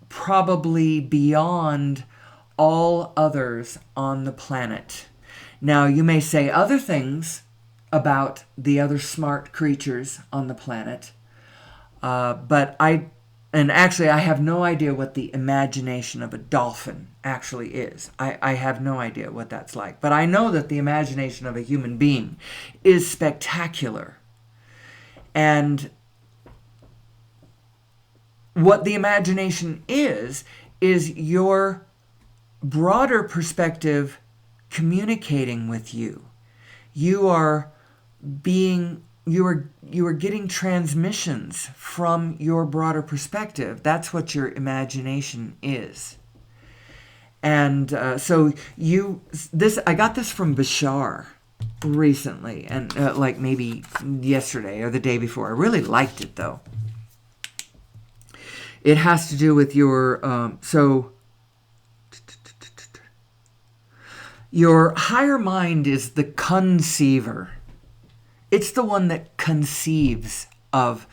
probably beyond all others on the planet. Now, you may say other things about the other smart creatures on the planet, but I have no idea what the imagination of a dolphin actually is. I have no idea what that's like. But I know that the imagination of a human being is spectacular. And what the imagination is your broader perspective communicating with you. You are getting transmissions from your broader perspective. That's what your imagination is. And I got this from Bashar recently, and like maybe yesterday or the day before. I really liked it though. It has to do with your your higher mind is the conceiver. It's the one that conceives of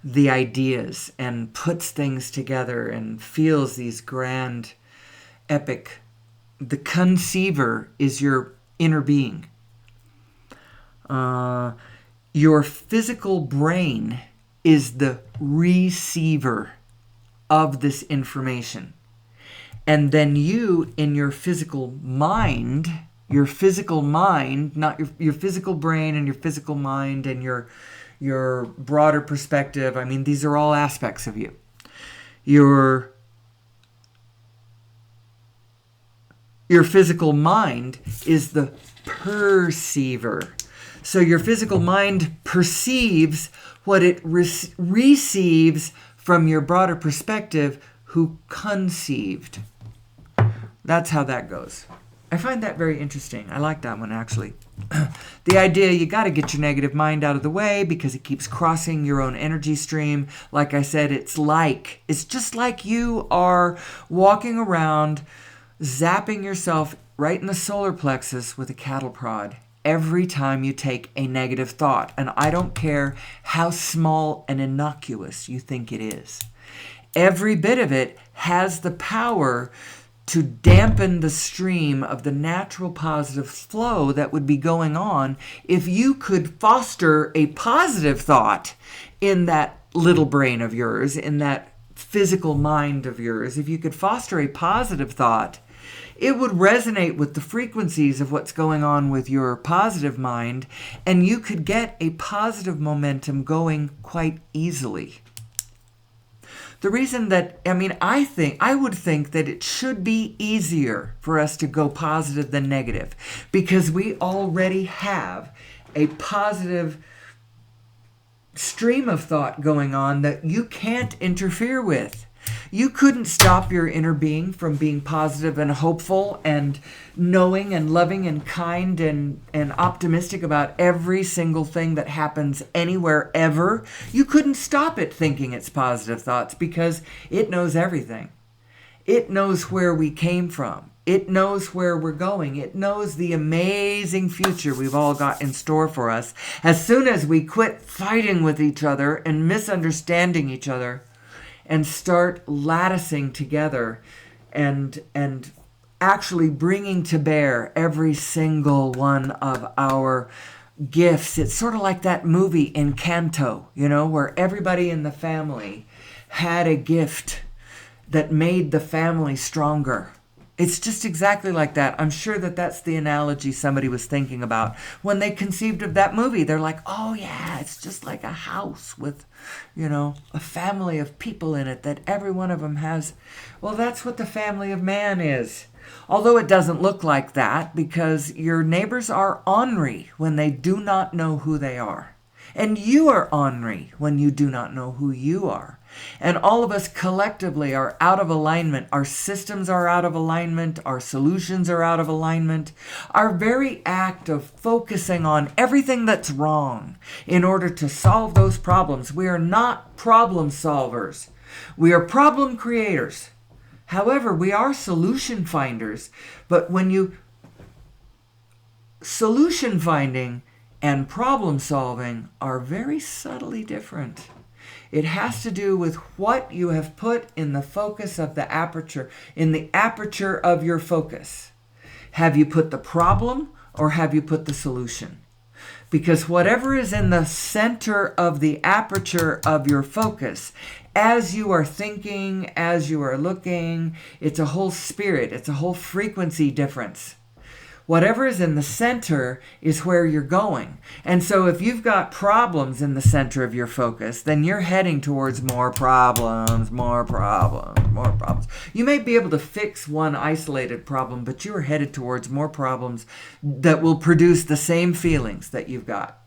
the ideas and puts things together and feels these grand, epic. The conceiver is your inner being. Your physical brain is the receiver of this information. And then you, in your physical mind, not your physical brain and your physical mind and your broader perspective. I mean, these are all aspects of you. Your physical mind is the perceiver. So your physical mind perceives what it receives from your broader perspective, who conceived. That's how that goes. I find that very interesting. I like that one, actually. The idea, you got to get your negative mind out of the way because it keeps crossing your own energy stream. Like I said, it's just like you are walking around, zapping yourself right in the solar plexus with a cattle prod every time you take a negative thought. And I don't care how small and innocuous you think it is. Every bit of it has the power to dampen the stream of the natural positive flow that would be going on if you could foster a positive thought in that little brain of yours, in that physical mind of yours. If you could foster a positive thought, it would resonate with the frequencies of what's going on with your positive mind, and you could get a positive momentum going quite easily. The reason that, I would think that it should be easier for us to go positive than negative, because we already have a positive stream of thought going on that you can't interfere with. You couldn't stop your inner being from being positive and hopeful and knowing and loving and kind and optimistic about every single thing that happens anywhere ever. You couldn't stop it thinking its positive thoughts because it knows everything. It knows where we came from. It knows where we're going. It knows the amazing future we've all got in store for us. As soon as we quit fighting with each other and misunderstanding each other, and start latticing together and actually bringing to bear every single one of our gifts. It's sort of like that movie Encanto, where everybody in the family had a gift that made the family stronger. It's just exactly like that. I'm sure that that's the analogy somebody was thinking about when they conceived of that movie. They're like, oh yeah, it's just like a house with, a family of people in it that every one of them has. Well, that's what the family of man is. Although it doesn't look like that, because your neighbors are ornery when they do not know who they are. And you are ornery when you do not know who you are. And all of us collectively are out of alignment. Our systems are out of alignment. Our solutions are out of alignment. Our very act of focusing on everything that's wrong in order to solve those problems. We are not problem solvers. We are problem creators. However, we are solution finders. But when you solution finding and problem solving are very subtly different. It has to do with what you have put in the focus of the aperture, in the aperture of your focus. Have you put the problem or have you put the solution? Because whatever is in the center of the aperture of your focus, as you are thinking, as you are looking, it's a whole spirit, it's a whole frequency difference. Whatever is in the center is where you're going. And so if you've got problems in the center of your focus, then you're heading towards more problems, more problems, more problems. You may be able to fix one isolated problem, but you are headed towards more problems that will produce the same feelings that you've got.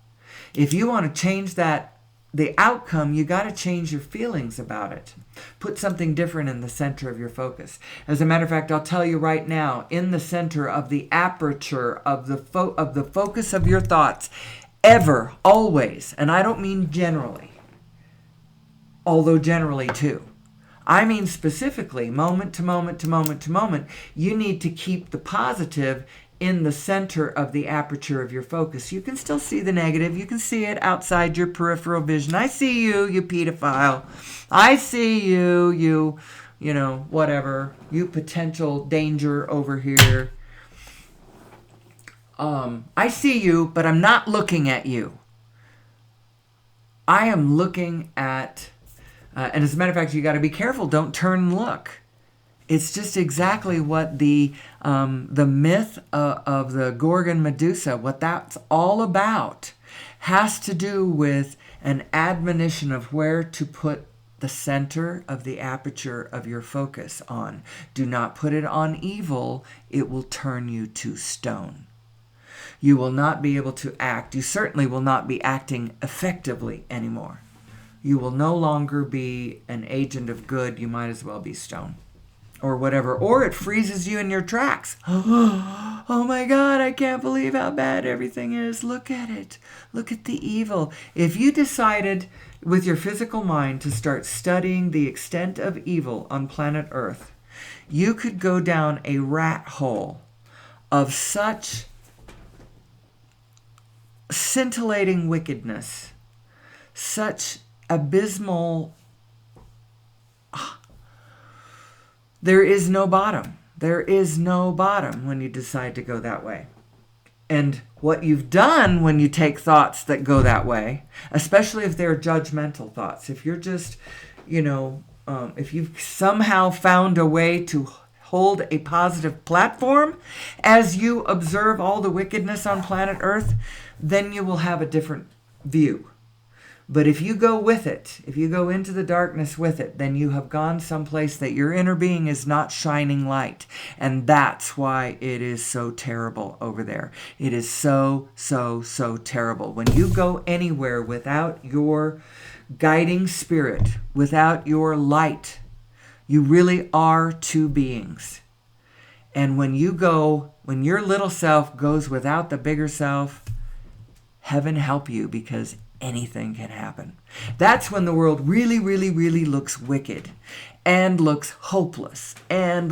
If you want to change the outcome, you got to change your feelings about it. Put something different in the center of your focus. As a matter of fact, I'll tell you right now, in the center of the aperture of the focus of your thoughts, ever, always, and I don't mean generally, although generally too. I mean specifically, moment to moment to moment to moment, you need to keep the positive in the center of the aperture of your focus. You can still see the negative. You can see it outside your peripheral vision. I see you, you pedophile. I see you, you know, whatever. You potential danger over here. I see you, but I'm not looking at you. I am looking at, and as a matter of fact, you got to be careful. Don't turn and look. It's just exactly what the myth of the Gorgon Medusa, what that's all about, has to do with an admonition of where to put the center of the aperture of your focus on. Do not put it on evil. It will turn you to stone. You will not be able to act. You certainly will not be acting effectively anymore. You will no longer be an agent of good. You might as well be stone. Or whatever, or it freezes you in your tracks. Oh my God, I can't believe how bad everything is. Look at it. Look at the evil. If you decided with your physical mind to start studying the extent of evil on planet Earth, you could go down a rat hole of such scintillating wickedness, such abysmal. There is no bottom. There is no bottom when you decide to go that way. And what you've done when you take thoughts that go that way, especially if they're judgmental thoughts, if you're just, if you've somehow found a way to hold a positive platform as you observe all the wickedness on planet Earth, then you will have a different view. But if you go with it, if you go into the darkness with it, then you have gone someplace that your inner being is not shining light. And that's why it is so terrible over there. It is so, so, so terrible. When you go anywhere without your guiding spirit, without your light, you really are two beings. And when your little self goes without the bigger self, heaven help you, because anything can happen. That's when the world really, really, really looks wicked and looks hopeless and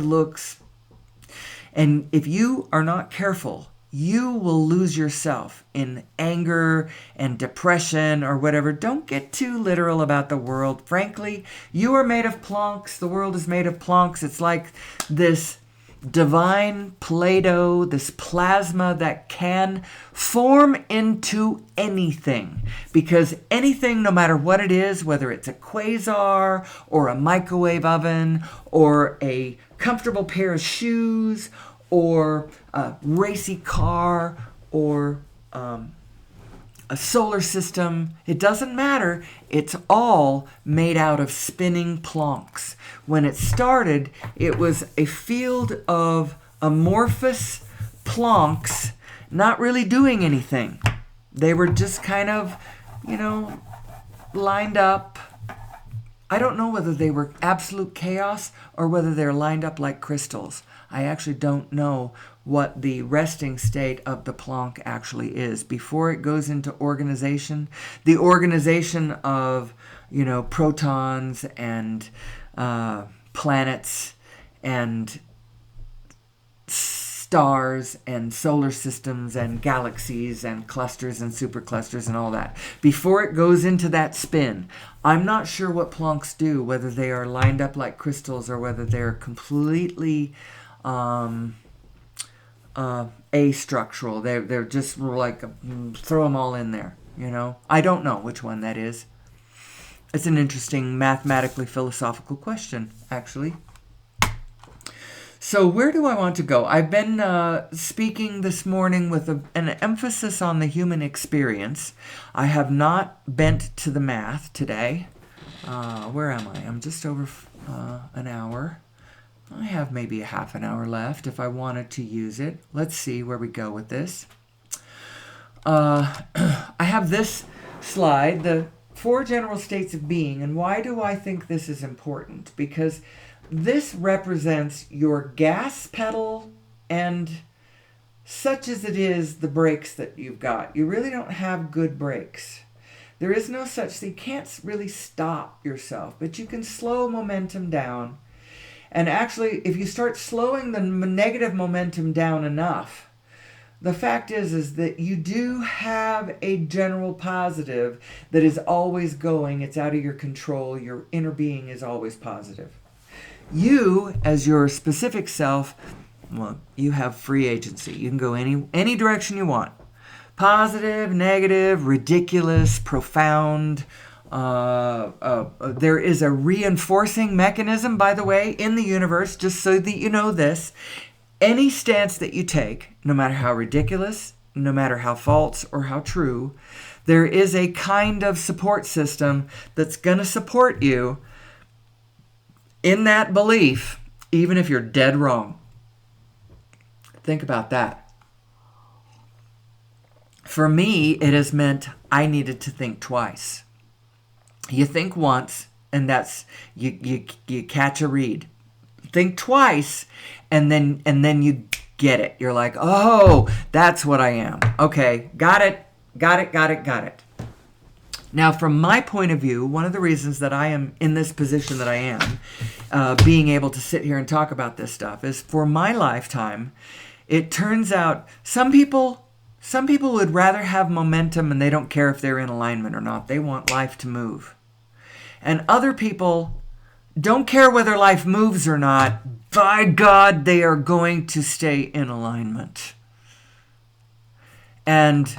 if you are not careful, you will lose yourself in anger and depression or whatever. Don't get too literal about the world. Frankly, you are made of plonks. The world is made of plonks. It's like this divine Play-Doh, this plasma that can form into anything. Because anything, no matter what it is, whether it's a quasar or a microwave oven or a comfortable pair of shoes or a racy car or a solar system, it doesn't matter. It's all made out of spinning plonks. When it started, it was a field of amorphous plonks not really doing anything. They were just kind of, lined up. I don't know whether they were absolute chaos or whether they're lined up like crystals. I actually don't know what the resting state of the plonk actually is. Before it goes into organization, the organization of, protons and planets and stars and solar systems and galaxies and clusters and superclusters and all that. Before it goes into that spin, I'm not sure what Plancks do, whether they are lined up like crystals or whether they're completely astructural. They're just like, throw them all in there, you know? I don't know which one that is. It's an interesting mathematically philosophical question, actually. So where do I want to go? I've been speaking this morning with an emphasis on the human experience. I have not bent to the math today. Where am I? I'm just over an hour. I have maybe a half an hour left if I wanted to use it. Let's see where we go with this. I have this slide, the 4 general states of being. And why do I think this is important? Because this represents your gas pedal and, such as it is, the brakes that you've got. You really don't have good brakes. There is no such thing. You can't really stop yourself, but you can slow momentum down. And actually, if you start slowing the negative momentum down enough, the fact is that you do have a general positive that is always going. It's out of your control. Your inner being is always positive. You, as your specific self, well, you have free agency. You can go any direction you want. Positive, negative, ridiculous, profound. There is a reinforcing mechanism, by the way, in the universe, just so that you know this. Any stance that you take, no matter how ridiculous, no matter how false or how true, there is a kind of support system that's going to support you in that belief, even if you're dead wrong. Think about that. For me, it has meant I needed to think twice. You think once, and that's you catch a reed. Think twice, and then you get it. You're like, oh, that's what I am. Okay, got it. Now, from my point of view, one of the reasons that I am in this position that I am, being able to sit here and talk about this stuff, is for my lifetime, it turns out some people would rather have momentum and they don't care if they're in alignment or not. They want life to move. And other people don't care whether life moves or not. By God, they are going to stay in alignment. And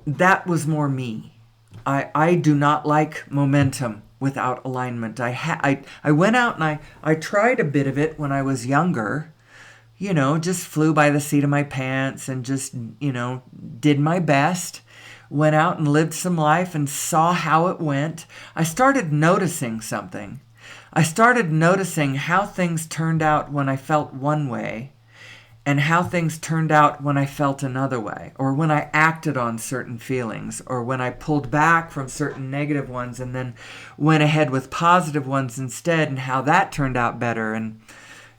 that was more me. I do not like momentum without alignment. I went out and I tried a bit of it when I was younger. You know, just flew by the seat of my pants and just, did my best. Went out and lived some life and saw how it went. I started noticing something. I started noticing how things turned out when I felt one way and how things turned out when I felt another way, or when I acted on certain feelings, or when I pulled back from certain negative ones and then went ahead with positive ones instead, and how that turned out better, and,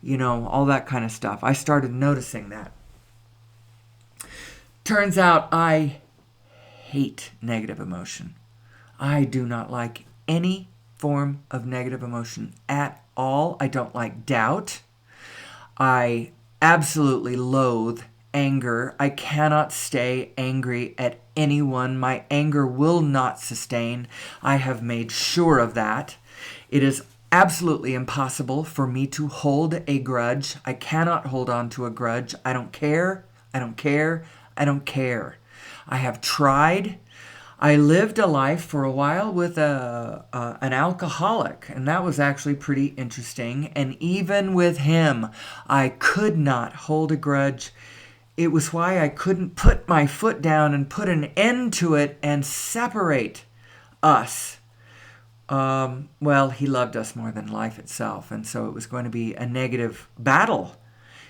all that kind of stuff. I started noticing that. Turns out I hate negative emotion. I do not like any form of negative emotion at all. I don't like doubt. I absolutely loathe anger. I cannot stay angry at anyone. My anger will not sustain. I have made sure of that. It is absolutely impossible for me to hold a grudge. I cannot hold on to a grudge. I don't care. I don't care. I don't care. I have tried. I lived a life for a while with an alcoholic, and that was actually pretty interesting. And even with him, I could not hold a grudge. It was why I couldn't put my foot down and put an end to it and separate us. Well, he loved us more than life itself, and so it was going to be a negative battle.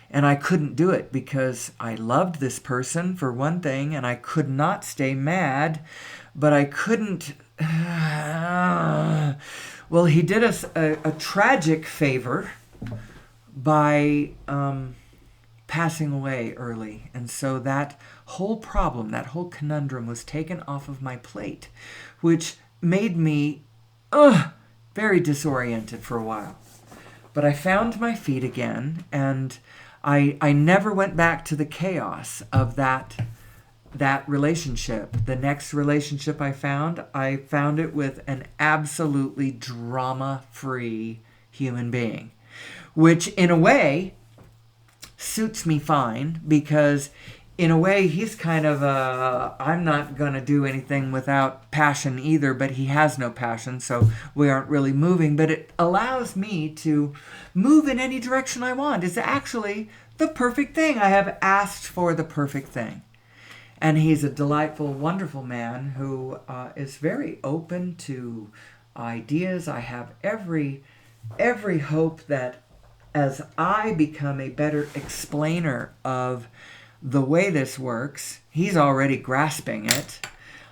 And I couldn't do it because I loved this person, for one thing, and I could not stay mad, but I couldn't... Well, he did us a tragic favor by passing away early. And so that whole problem, that whole conundrum was taken off of my plate, which made me very disoriented for a while. But I found my feet again, and I never went back to the chaos of that relationship. The next relationship I found it with an absolutely drama-free human being, which in a way suits me fine, because in a way he's kind of I'm not going to do anything without passion either, but he has no passion, so we aren't really moving, but it allows me to move in any direction I want. It's actually the perfect thing. I have asked for the perfect thing. And he's a delightful, wonderful man who is very open to ideas. I have every hope that as I become a better explainer of the way this works, he's already grasping it.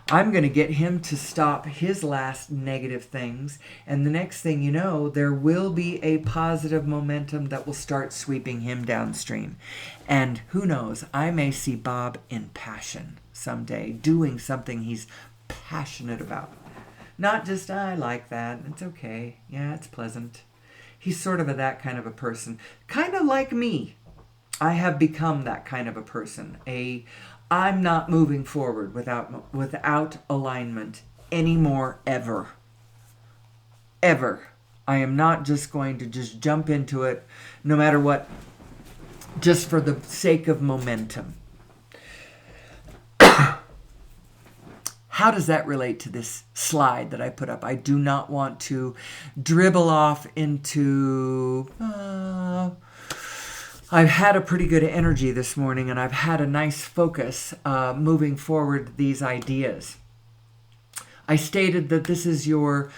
I'm going to get him to stop his last negative things. And the next thing you know, there will be a positive momentum that will start sweeping him downstream. And who knows, I may see Bob in passion someday, doing something he's passionate about. Not just, I like that, it's okay, yeah, it's pleasant. He's sort of that kind of a person. Kind of like me. I have become that kind of a person. I'm not moving forward without alignment anymore, ever. Ever. I am not just going to just jump into it, no matter what, just for the sake of momentum. How does that relate to this slide that I put up? I do not want to dribble off into... I've had a pretty good energy this morning, and I've had a nice focus moving forward these ideas. I stated that this is your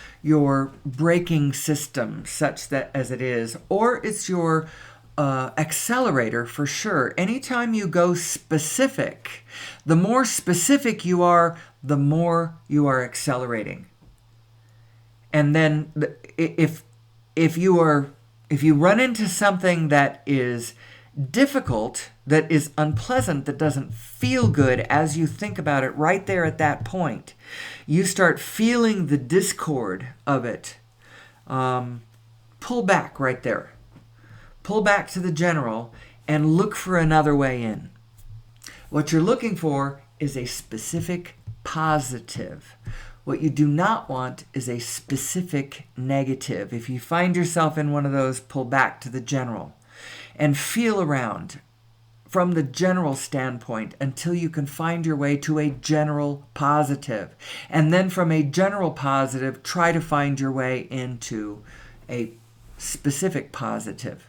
braking system, such that as it is, or it's your accelerator for sure. Anytime you go specific, the more specific you are, the more you are accelerating. And then if you run into something that is difficult, that is unpleasant, that doesn't feel good as you think about it right there at that point, you start feeling the discord of it. Pull back right there. Pull back to the general and look for another way in. What you're looking for is a specific positive. What you do not want is a specific negative. If you find yourself in one of those, pull back to the general and feel around from the general standpoint until you can find your way to a general positive. And then from a general positive, try to find your way into a specific positive.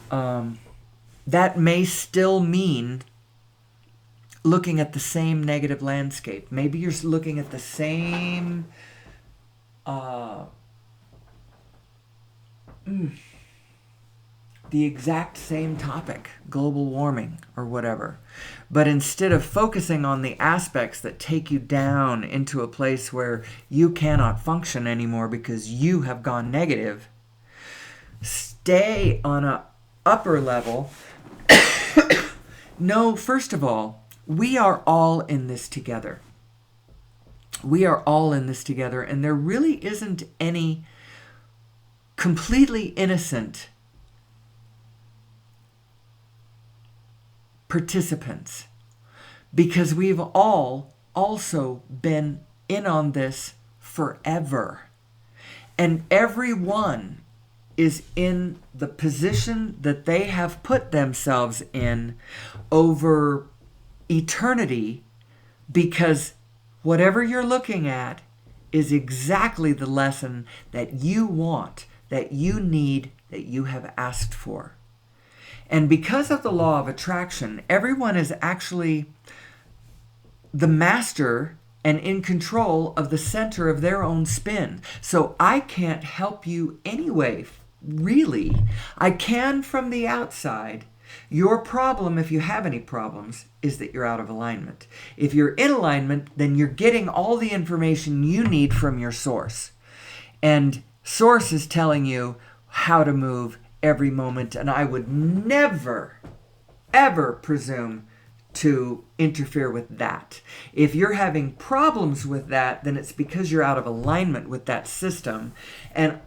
That may still mean looking at the same negative landscape. Maybe you're looking at the same the exact same topic, global warming or whatever. But instead of focusing on the aspects that take you down into a place where you cannot function anymore because you have gone negative, stay on a upper level. No, first of all, we are all in this together. We are all in this together, and there really isn't any completely innocent participants, because we've all also been in on this forever. And everyone is in the position that they have put themselves in over eternity, because whatever you're looking at is exactly the lesson that you want, that you need, that you have asked for. And because of the law of attraction, everyone is actually the master and in control of the center of their own spin. So I can't help you anyway, really. I can from the outside. Your problem, if you have any problems, is that you're out of alignment. If you're in alignment, then you're getting all the information you need from your source. And source is telling you how to move every moment. And I would never, ever presume to interfere with that. If you're having problems with that, then it's because you're out of alignment with that system. And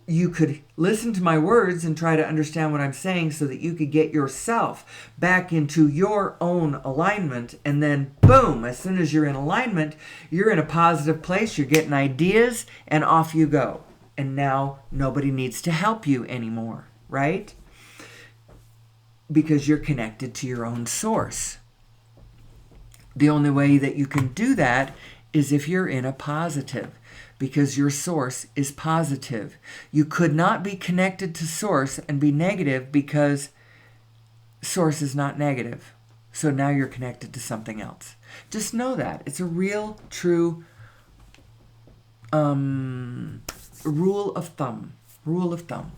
you could listen to my words and try to understand what I'm saying so that you could get yourself back into your own alignment. And then, boom, as soon as you're in alignment, you're in a positive place, you're getting ideas, and off you go. And now nobody needs to help you anymore, right? Because you're connected to your own source. The only way that you can do that is if you're in a positive, because your source is positive. You could not be connected to source and be negative because source is not negative. So now you're connected to something else. Just know that. It's a real, true rule of thumb. Rule of thumb.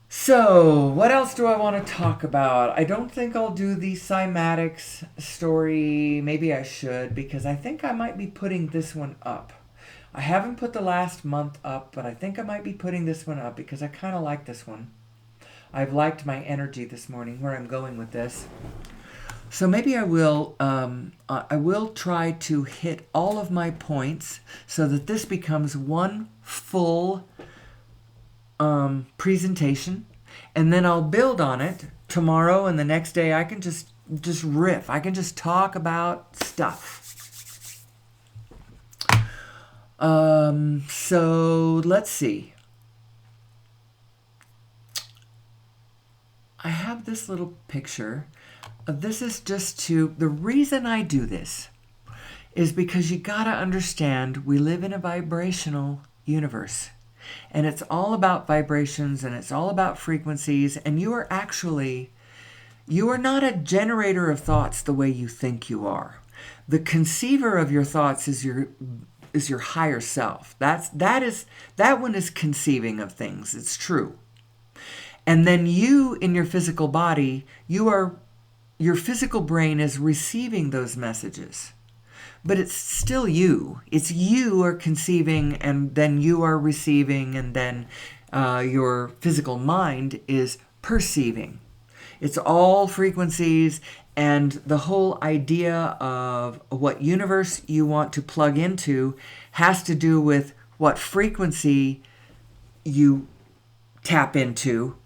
So, what else do I want to talk about? I don't think I'll do the cymatics story. Maybe I should, because I think I might be putting this one up. I haven't put the last month up, but I think I might be putting this one up because I kind of like this one. I've liked my energy this morning, where I'm going with this. So maybe I will try to hit all of my points so that this becomes one full presentation, and then I'll build on it tomorrow and the next day. I can just riff. I can just talk about stuff. So let's see. I have this little picture. This is just the reason I do this is because you gotta understand we live in a vibrational universe. And it's all about vibrations, and it's all about frequencies, and you are not a generator of thoughts the way you think you are. The conceiver of your thoughts is your higher self. That one is conceiving of things. It's true. And then you, in your physical body, your physical brain is receiving those messages. But it's still you. It's you are conceiving, and then you are receiving, and then your physical mind is perceiving. It's all frequencies, and the whole idea of what universe you want to plug into has to do with what frequency you tap into,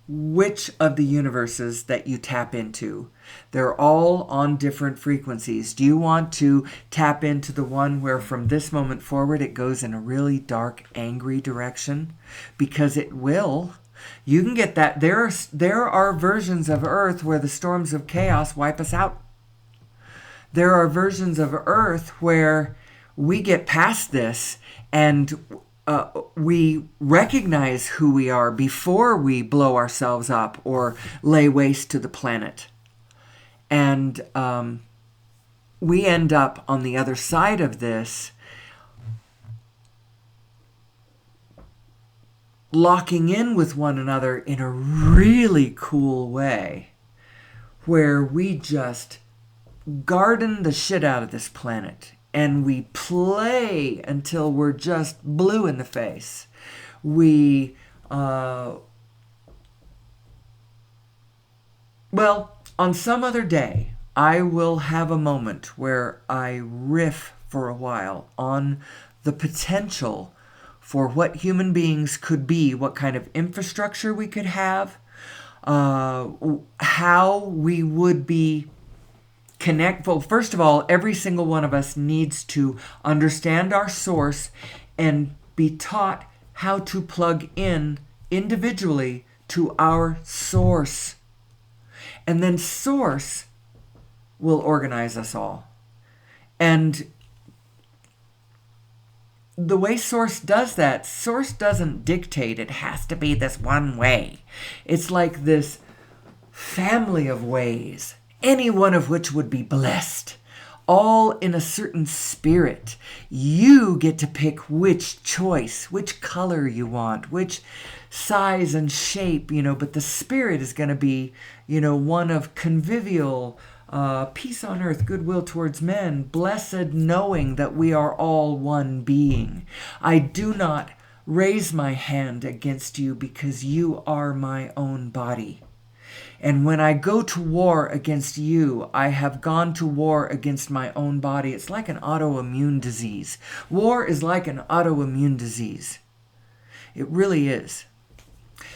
which of the universes that you tap into. They're all on different frequencies. Do you want to tap into the one where from this moment forward it goes in a really dark, angry direction? Because it will. You can get that. There are versions of Earth where the storms of chaos wipe us out. There are versions of Earth where we get past this and we recognize who we are before we blow ourselves up or lay waste to the planet. And we end up on the other side of this locking in with one another in a really cool way, where we just garden the shit out of this planet. And we play until we're just blue in the face. We, well, on some other day, I will have a moment where I riff for a while on the potential for what human beings could be, what kind of infrastructure we could have, how we would be well, first of all, every single one of us needs to understand our source and be taught how to plug in individually to our source. And then source will organize us all. And the way source does that, source doesn't dictate it has to be this one way. It's like this family of ways, any one of which would be blessed, all in a certain spirit. You get to pick which choice, which color you want, which size and shape, but the spirit is going to be, one of convivial, peace on earth, goodwill towards men, blessed knowing that we are all one being. I do not raise my hand against you because you are my own body. And when I go to war against you, I have gone to war against my own body. It's like an autoimmune disease. War is like an autoimmune disease. It really is.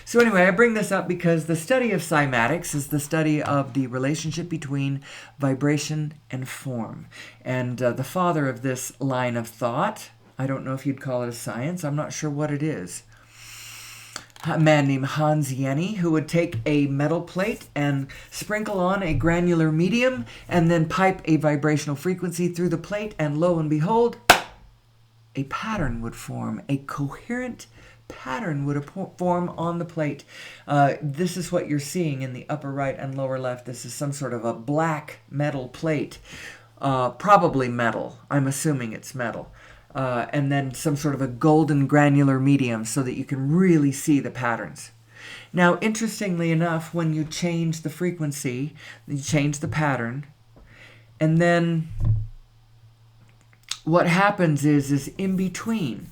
So anyway, I bring this up because the study of cymatics is the study of the relationship between vibration and form. And the father of this line of thought, I don't know if you'd call it a science, I'm not sure what it is, a man named Hans Jenny, who would take a metal plate and sprinkle on a granular medium and then pipe a vibrational frequency through the plate, and lo and behold, a pattern would form, a coherent pattern would form on the plate. This is what you're seeing in the upper right and lower left. This is some sort of a black metal plate, probably metal. I'm assuming it's metal. And then some sort of a golden granular medium so that you can really see the patterns. Now, interestingly enough, when you change the frequency, you change the pattern, and then what happens is in between,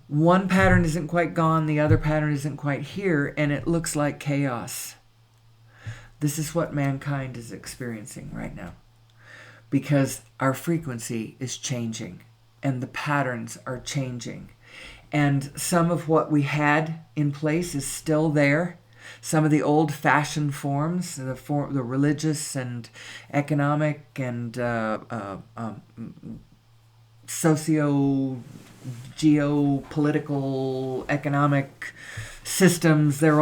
one pattern isn't quite gone, the other pattern isn't quite here, and it looks like chaos. This is what mankind is experiencing right now, because our frequency is changing and the patterns are changing. And some of what we had in place is still there. Some of the old-fashioned forms, the religious and economic and geopolitical, economic systems, they're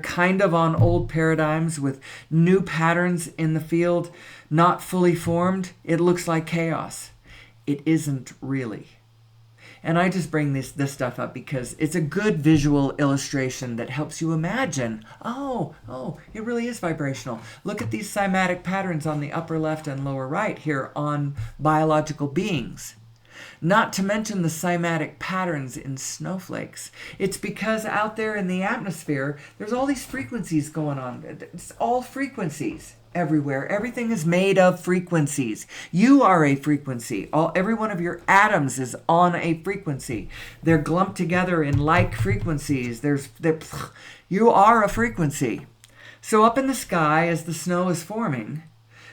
kind of on old paradigms with new patterns in the field, not fully formed. It looks like chaos. It isn't really. And I just bring this stuff up because it's a good visual illustration that helps you imagine, oh, it really is vibrational. Look at these cymatic patterns on the upper left and lower right here on biological beings. Not to mention the cymatic patterns in snowflakes. It's because out there in the atmosphere, there's all these frequencies going on. It's all frequencies everywhere. Everything is made of frequencies. You are a frequency. Every one of your atoms is on a frequency. They're clumped together in like frequencies. You are a frequency. So up in the sky, as the snow is forming,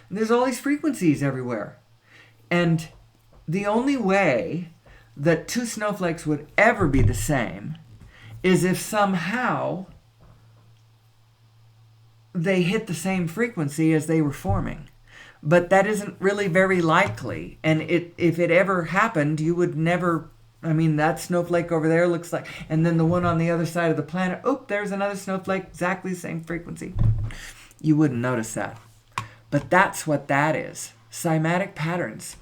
there's all these frequencies everywhere. And the only way that two snowflakes would ever be the same is if somehow they hit the same frequency as they were forming. But that isn't really very likely. And if it ever happened, you would never, that snowflake over there looks like, and then the one on the other side of the planet, there's another snowflake, exactly the same frequency. You wouldn't notice that. But that's what that is. Cymatic patterns.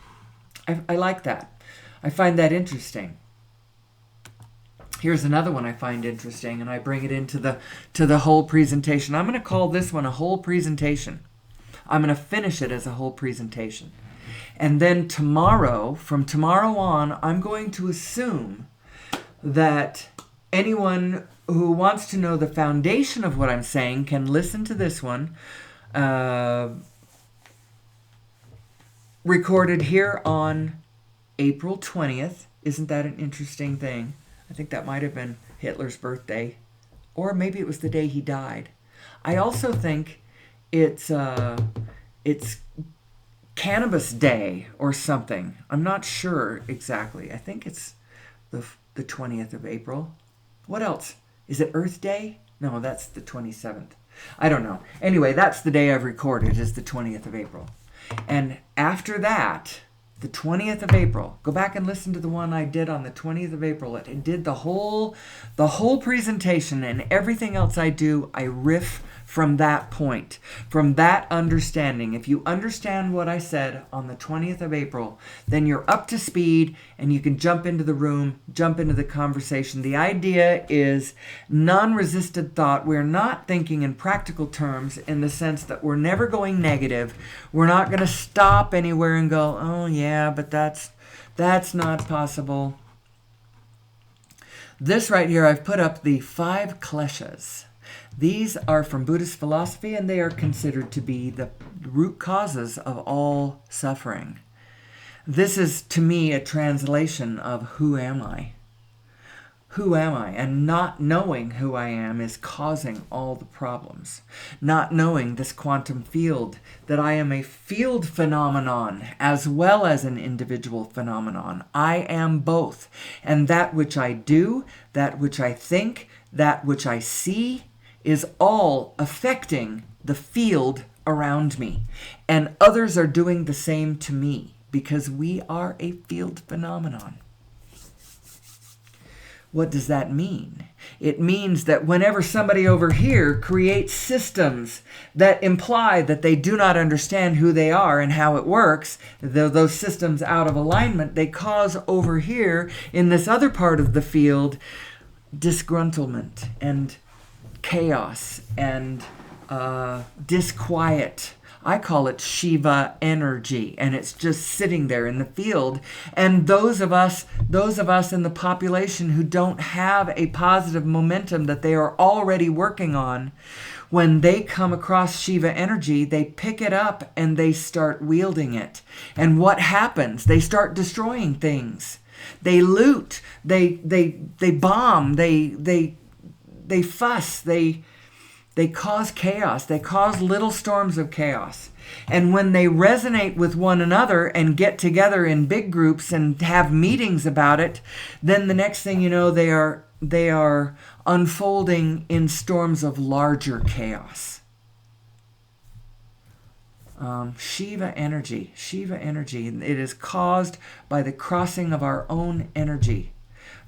I like that. I find that interesting. Here's another one I find interesting, and I bring it into the whole presentation. I'm going to call this one a whole presentation. I'm going to finish it as a whole presentation. And then from tomorrow on, I'm going to assume that anyone who wants to know the foundation of what I'm saying can listen to this one, recorded here on April 20th. Isn't that an interesting thing? I think that might have been Hitler's birthday. Or maybe it was the day he died. I also think it's Cannabis Day or something. I'm not sure exactly. I think it's the 20th of April. What else? Is it Earth Day? No, that's the 27th. I don't know. Anyway, that's the day I've recorded, is the 20th of April. And after that, the 20th of April, go back and listen to the one I did on the 20th of April. It did the whole presentation, and everything else I do, I riff from that point, from that understanding. If you understand what I said on the 20th of April, then you're up to speed and you can jump into the room, jump into the conversation. The idea is non-resisted thought. We're not thinking in practical terms in the sense that we're never going negative. We're not going to stop anywhere and go, oh yeah, but that's not possible. This right here, I've put up the 5 kleshas. These are from Buddhist philosophy, and they are considered to be the root causes of all suffering. This is, to me, a translation of who am I? who am I? And not knowing who I am is causing all the problems. Not knowing this quantum field, that I am a field phenomenon as well as an individual phenomenon. I am both. And that which I do, that which I think, that which I see is all affecting the field around me. And others are doing the same to me because we are a field phenomenon. What does that mean? It means that whenever somebody over here creates systems that imply that they do not understand who they are and how it works, those systems out of alignment, they cause over here in this other part of the field disgruntlement and chaos and disquiet. I call it Shiva energy, and it's just sitting there in the field. And those of us in the population who don't have a positive momentum that they are already working on, when they come across Shiva energy, they pick it up and they start wielding it. And what happens? They start destroying things. They loot. They bomb. They fuss. They cause chaos. They cause little storms of chaos. And when they resonate with one another and get together in big groups and have meetings about it, then the next thing you know, they are unfolding in storms of larger chaos. Shiva energy. It is caused by the crossing of our own energy,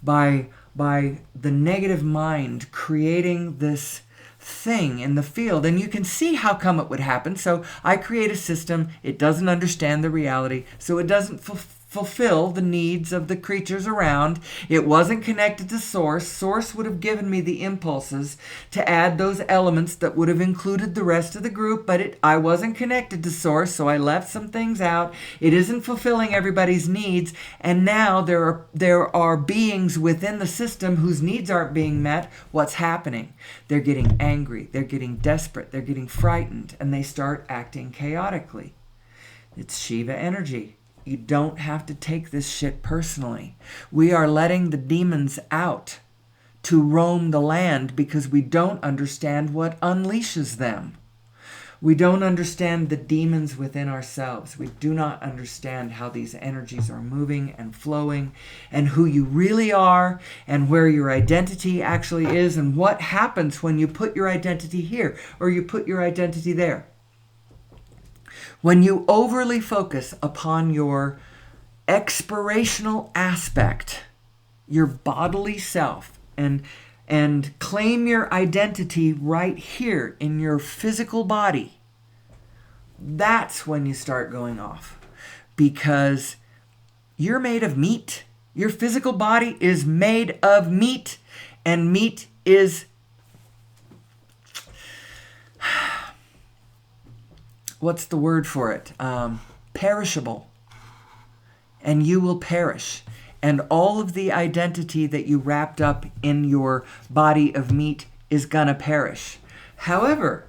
by the negative mind creating this thing in the field. And you can see how come it would happen. So I create a system. It doesn't understand the reality. So it doesn't fulfill the needs of the creatures around. It wasn't connected to Source. Source would have given me the impulses to add those elements that would have included the rest of the group, but I wasn't connected to Source, so I left some things out. It isn't fulfilling everybody's needs, and now there are beings within the system whose needs aren't being met. What's happening? They're getting angry, they're getting desperate, they're getting frightened, and they start acting chaotically. It's Shiva energy. You don't have to take this shit personally. We are letting the demons out to roam the land because we don't understand what unleashes them. We don't understand the demons within ourselves. We do not understand how these energies are moving and flowing and who you really are and where your identity actually is and what happens when you put your identity here or you put your identity there. When you overly focus upon your expirational aspect, your bodily self, and claim your identity right here in your physical body, that's when you start going off. Because you're made of meat. Your physical body is made of meat, and meat is... what's the word for it? Perishable. And you will perish. And all of the identity that you wrapped up in your body of meat is gonna perish. However,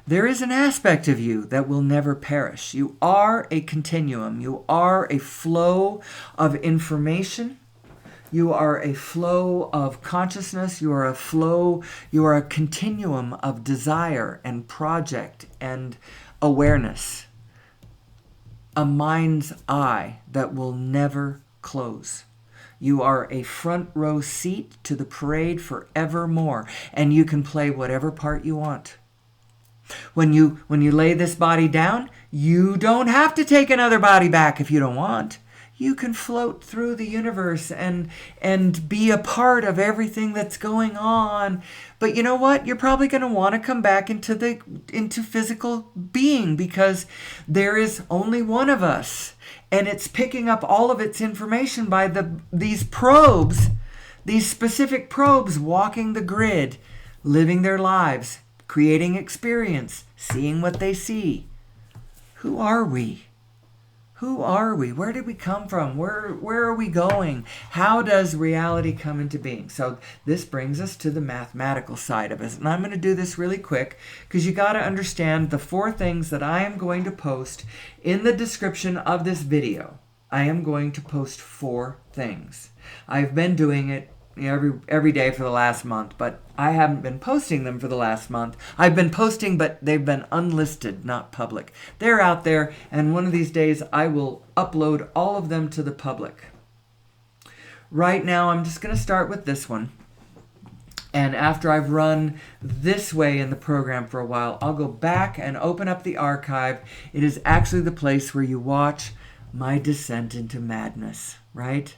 there is an aspect of you that will never perish. You are a continuum. You are a flow of information. You are a flow of consciousness. You are a continuum of desire and project and awareness, a mind's eye that will never close. You are a front row seat to the parade forevermore, and you can play whatever part you want. When you lay this body down, you don't have to take another body back if you don't want. You can float through the universe and be a part of everything that's going on. But you know what? You're probably going to want to come back into physical being because there is only one of us. And it's picking up all of its information by these probes, these specific probes walking the grid, living their lives, creating experience, seeing what they see. Who are we? Who are we? Where did we come from? Where are we going? How does reality come into being? So this brings us to the mathematical side of it. And I'm going to do this really quick because you got to understand the 4 things that I am going to post in the description of this video. I am going to post 4 things. I've been doing it every day for the last month, but I haven't been posting them for the last month. I've been posting, but they've been unlisted, not public. They're out there, and one of these days I will upload all of them to the public. Right now, I'm just going to start with this one. And after I've run this way in the program for a while, I'll go back and open up the archive. It is actually the place where you watch my descent into madness, right?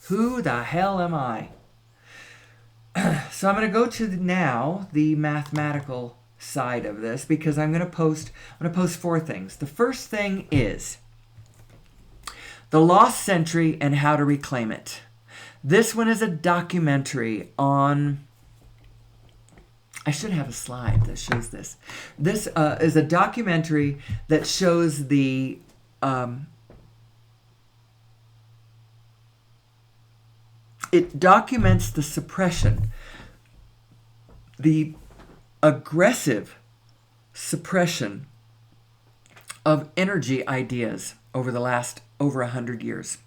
Who the hell am I? So I'm going to go to the mathematical side of this, because I'm going to post 4 things. The first thing is The Lost Century and How to Reclaim It. This one is a documentary on... I should have a slide that shows this. This is a documentary that shows the... it documents the suppression, the aggressive suppression of energy ideas over the last over 100 years.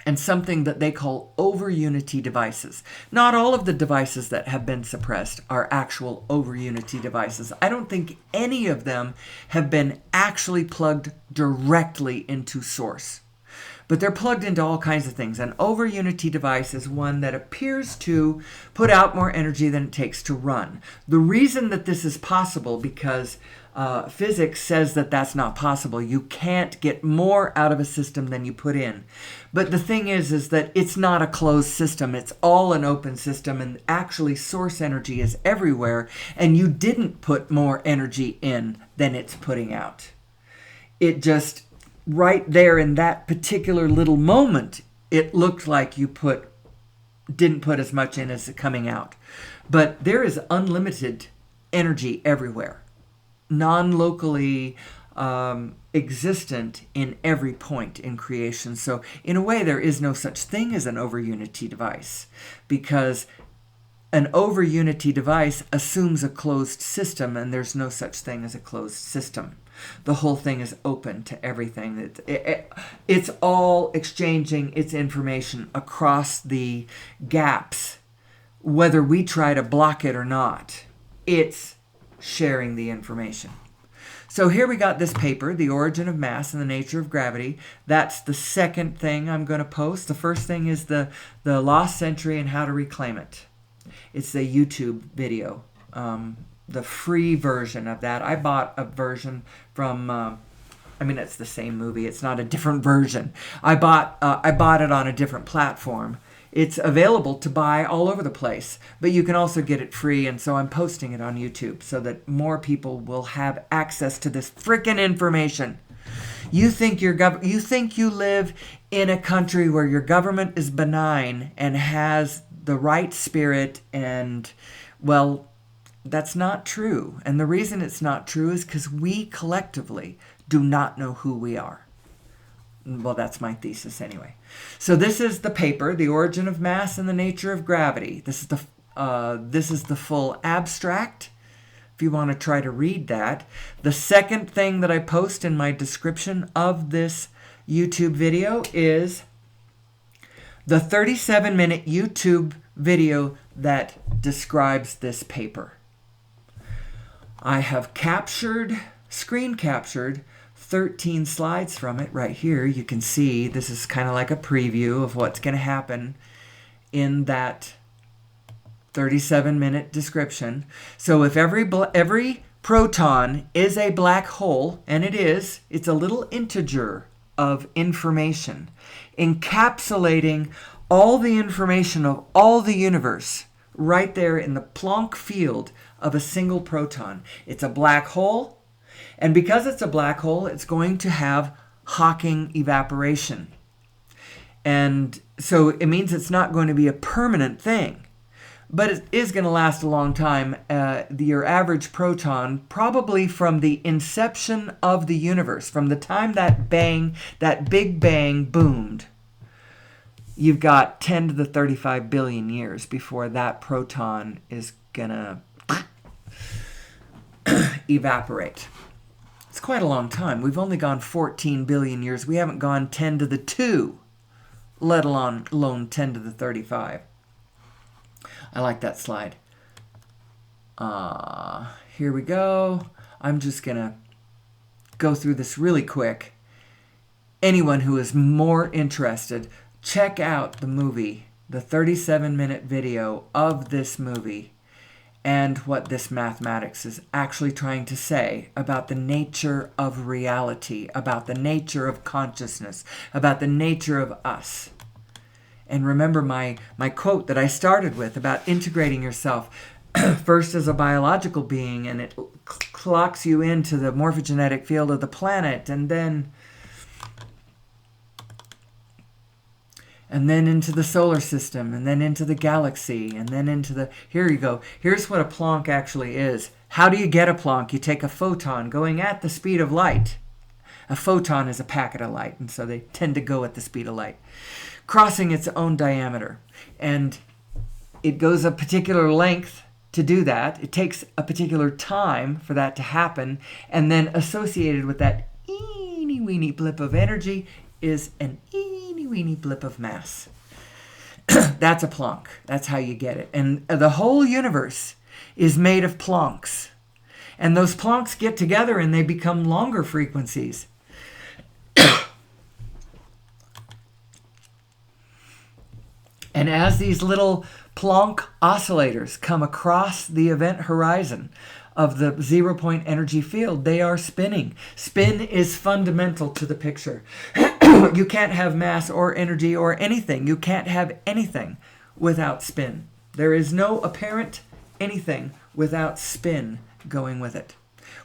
And something that they call over-unity devices. Not all of the devices that have been suppressed are actual over-unity devices. I don't think any of them have been actually plugged directly into source. But they're plugged into all kinds of things. An over-unity device is one that appears to put out more energy than it takes to run. The reason that this is possible, because physics says that that's not possible. You can't get more out of a system than you put in. But the thing is that it's not a closed system. It's all an open system, and actually source energy is everywhere, and you didn't put more energy in than it's putting out. It just, right there in that particular little moment, it looked like you didn't put as much in as coming out. But there is unlimited energy everywhere, non-locally existent in every point in creation. So in a way, there is no such thing as an over-unity device, because an over-unity device assumes a closed system, and there's no such thing as a closed system. The whole thing is open to everything. It's all exchanging its information across the gaps, whether we try to block it or not. It's sharing the information. So here we got this paper, The Origin of Mass and the Nature of Gravity. That's the second thing I'm going to post. The first thing is the Lost Century and How to Reclaim It. It's a YouTube video, the free version of that. I bought a version from... it's the same movie. It's not a different version. I bought it on a different platform. It's available to buy all over the place, but you can also get it free, and so I'm posting it on YouTube so that more people will have access to this frickin' information. You think you live in a country where your government is benign and has the right spirit, and, well, that's not true. And the reason it's not true is because we collectively do not know who we are. Well, that's my thesis anyway. So this is the paper, The Origin of Mass and the Nature of Gravity. This is the full abstract, if you want to try to read that. The second thing that I post in my description of this YouTube video is the 37-minute YouTube video that describes this paper. I have screen captured 13 slides from it right here. You can see this is kind of like a preview of what's going to happen in that 37-minute description. So if every proton is a black hole, and it's a little integer of information encapsulating all the information of all the universe right there in the Planck field of a single proton. It's a black hole. And because it's a black hole, it's going to have Hawking evaporation. And so it means it's not going to be a permanent thing. But it is going to last a long time. Your average proton, probably from the inception of the universe, from the time that Big Bang boomed, you've got 10 to the 35 billion years before that proton is going to evaporate. It's quite a long time. We've only gone 14 billion years. We haven't gone 10 to the 2, let alone 10 to the 35. I like that slide. Here we go. I'm just going to go through this really quick. Anyone who is more interested, check out the movie, the 37-minute video of this movie, and what this mathematics is actually trying to say about the nature of reality, about the nature of consciousness, about the nature of us. And remember my quote that I started with about integrating yourself first as a biological being, and it clocks you into the morphogenetic field of the planet, and then into the solar system, and then into the galaxy, and then into the... Here you go. Here's what a Planck actually is. How do you get a Planck? You take a photon going at the speed of light. A photon is a packet of light, and so they tend to go at the speed of light, crossing its own diameter. And it goes a particular length to do that. It takes a particular time for that to happen, and then associated with that eeny-weeny blip of energy is an eeny-weeny blip of mass. That's a Planck. That's how you get it. And the whole universe is made of Plancks. And those Plancks get together and they become longer frequencies. And as these little Planck oscillators come across the event horizon of the 0-point energy field, they are spinning. Spin is fundamental to the picture. You can't have mass or energy or anything. You can't have anything without spin. There is no apparent anything without spin going with it.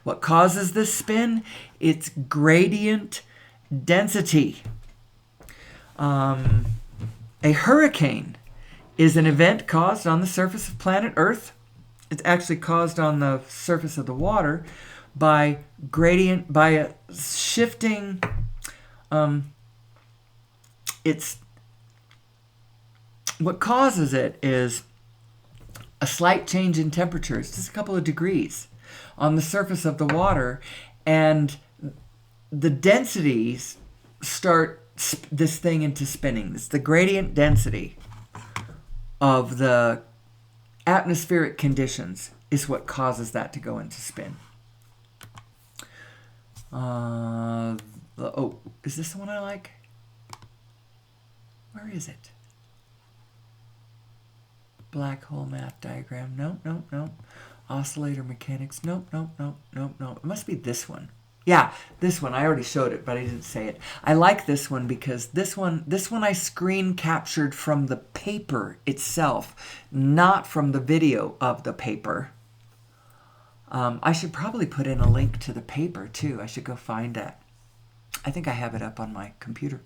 What causes this spin? It's gradient density. A hurricane is an event caused on the surface of planet Earth. It's actually caused on the surface of the water by a shifting... what causes it is a slight change in temperatures, just a couple of degrees on the surface of the water, and the densities start this thing into spinning. It's the gradient density of the atmospheric conditions is what causes that to go into spin. Is this the one I like? Where is it? Black hole math diagram. No. Oscillator mechanics. No. It must be this one. Yeah, this one. I already showed it, but I didn't say it. I like this one because this one I screen captured from the paper itself, not from the video of the paper. I should probably put in a link to the paper, too. I should go find that. I think I have it up on my computer.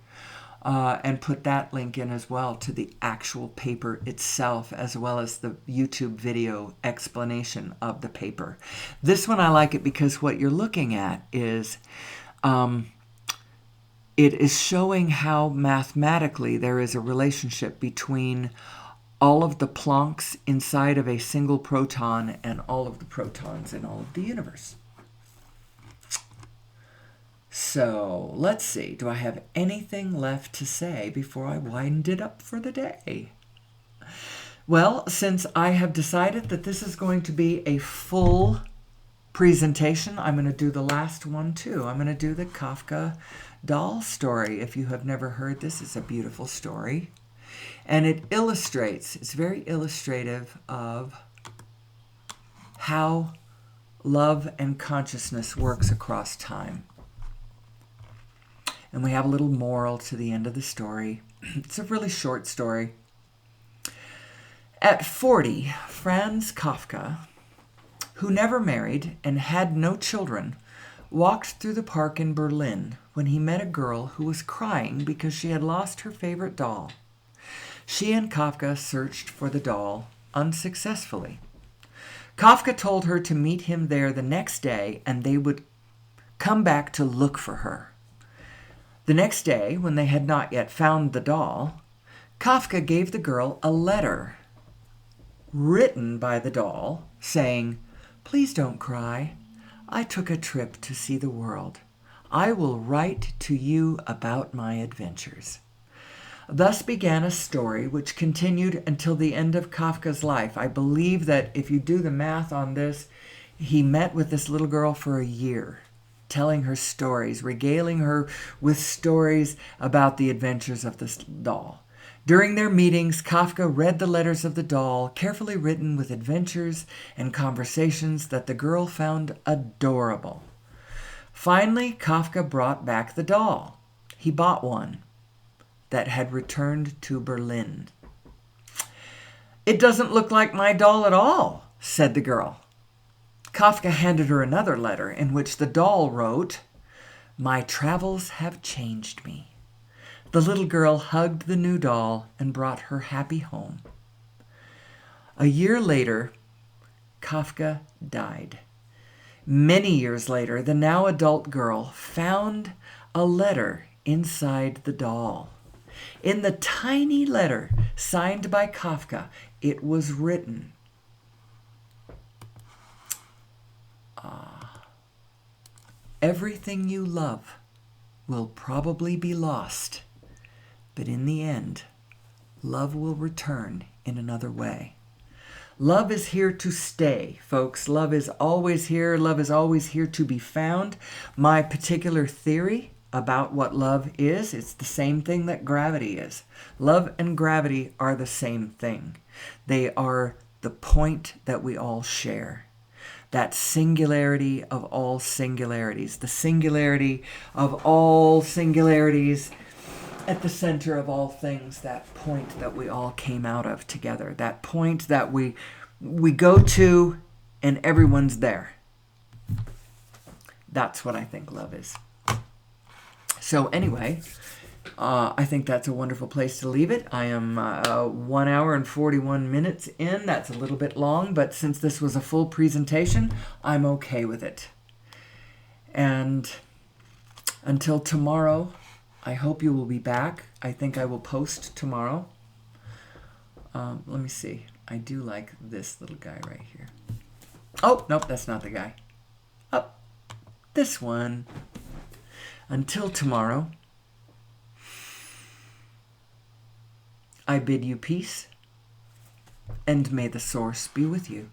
And put that link in as well to the actual paper itself, as well as the YouTube video explanation of the paper. This one I like it because what you're looking at is it is showing how mathematically there is a relationship between all of the Plancks inside of a single proton and all of the protons in all of the universe. So, let's see. Do I have anything left to say before I wind it up for the day? Well, since I have decided that this is going to be a full presentation, I'm going to do the last one too. I'm going to do the Kafka doll story. If you have never heard this, it's a beautiful story. And it illustrates, it's very illustrative of how love and consciousness works across time. And we have a little moral to the end of the story. It's a really short story. At 40, Franz Kafka, who never married and had no children, walked through the park in Berlin when he met a girl who was crying because she had lost her favorite doll. She and Kafka searched for the doll unsuccessfully. Kafka told her to meet him there the next day and they would come back to look for her. The next day, when they had not yet found the doll, Kafka gave the girl a letter written by the doll saying, "Please don't cry. I took a trip to see the world. I will write to you about my adventures. Thus began a story which continued until the end of Kafka's life. I believe that if you do the math on this, he met with this little girl for a year, telling her stories, regaling her with stories about the adventures of this doll. During their meetings, Kafka read the letters of the doll, carefully written with adventures and conversations that the girl found adorable. Finally, Kafka brought back the doll. He bought one that had returned to Berlin. "It doesn't look like my doll at all," said the girl. Kafka handed her another letter in which the doll wrote, "My travels have changed me." The little girl hugged the new doll and brought her happy home. A year later, Kafka died. Many years later, the now adult girl found a letter inside the doll. In the tiny letter signed by Kafka, it was written, "Everything you love will probably be lost, but in the end, love will return in another way." Love is here to stay, folks. Love is always here. Love is always here to be found. My particular theory about what love is, it's the same thing that gravity is. Love and gravity are the same thing. They are the point that we all share. That singularity of all singularities. The singularity of all singularities at the center of all things. That point that we all came out of together. That point that we go to and everyone's there. That's what I think love is. So anyway, I think that's a wonderful place to leave it. I am 1 hour and 41 minutes in. That's a little bit long, but since this was a full presentation, I'm okay with it. And until tomorrow, I hope you will be back. I think I will post tomorrow. Let me see. I do like this little guy right here. Oh, nope, that's not the guy. Oh, this one. Until tomorrow, I bid you peace, and may the source be with you.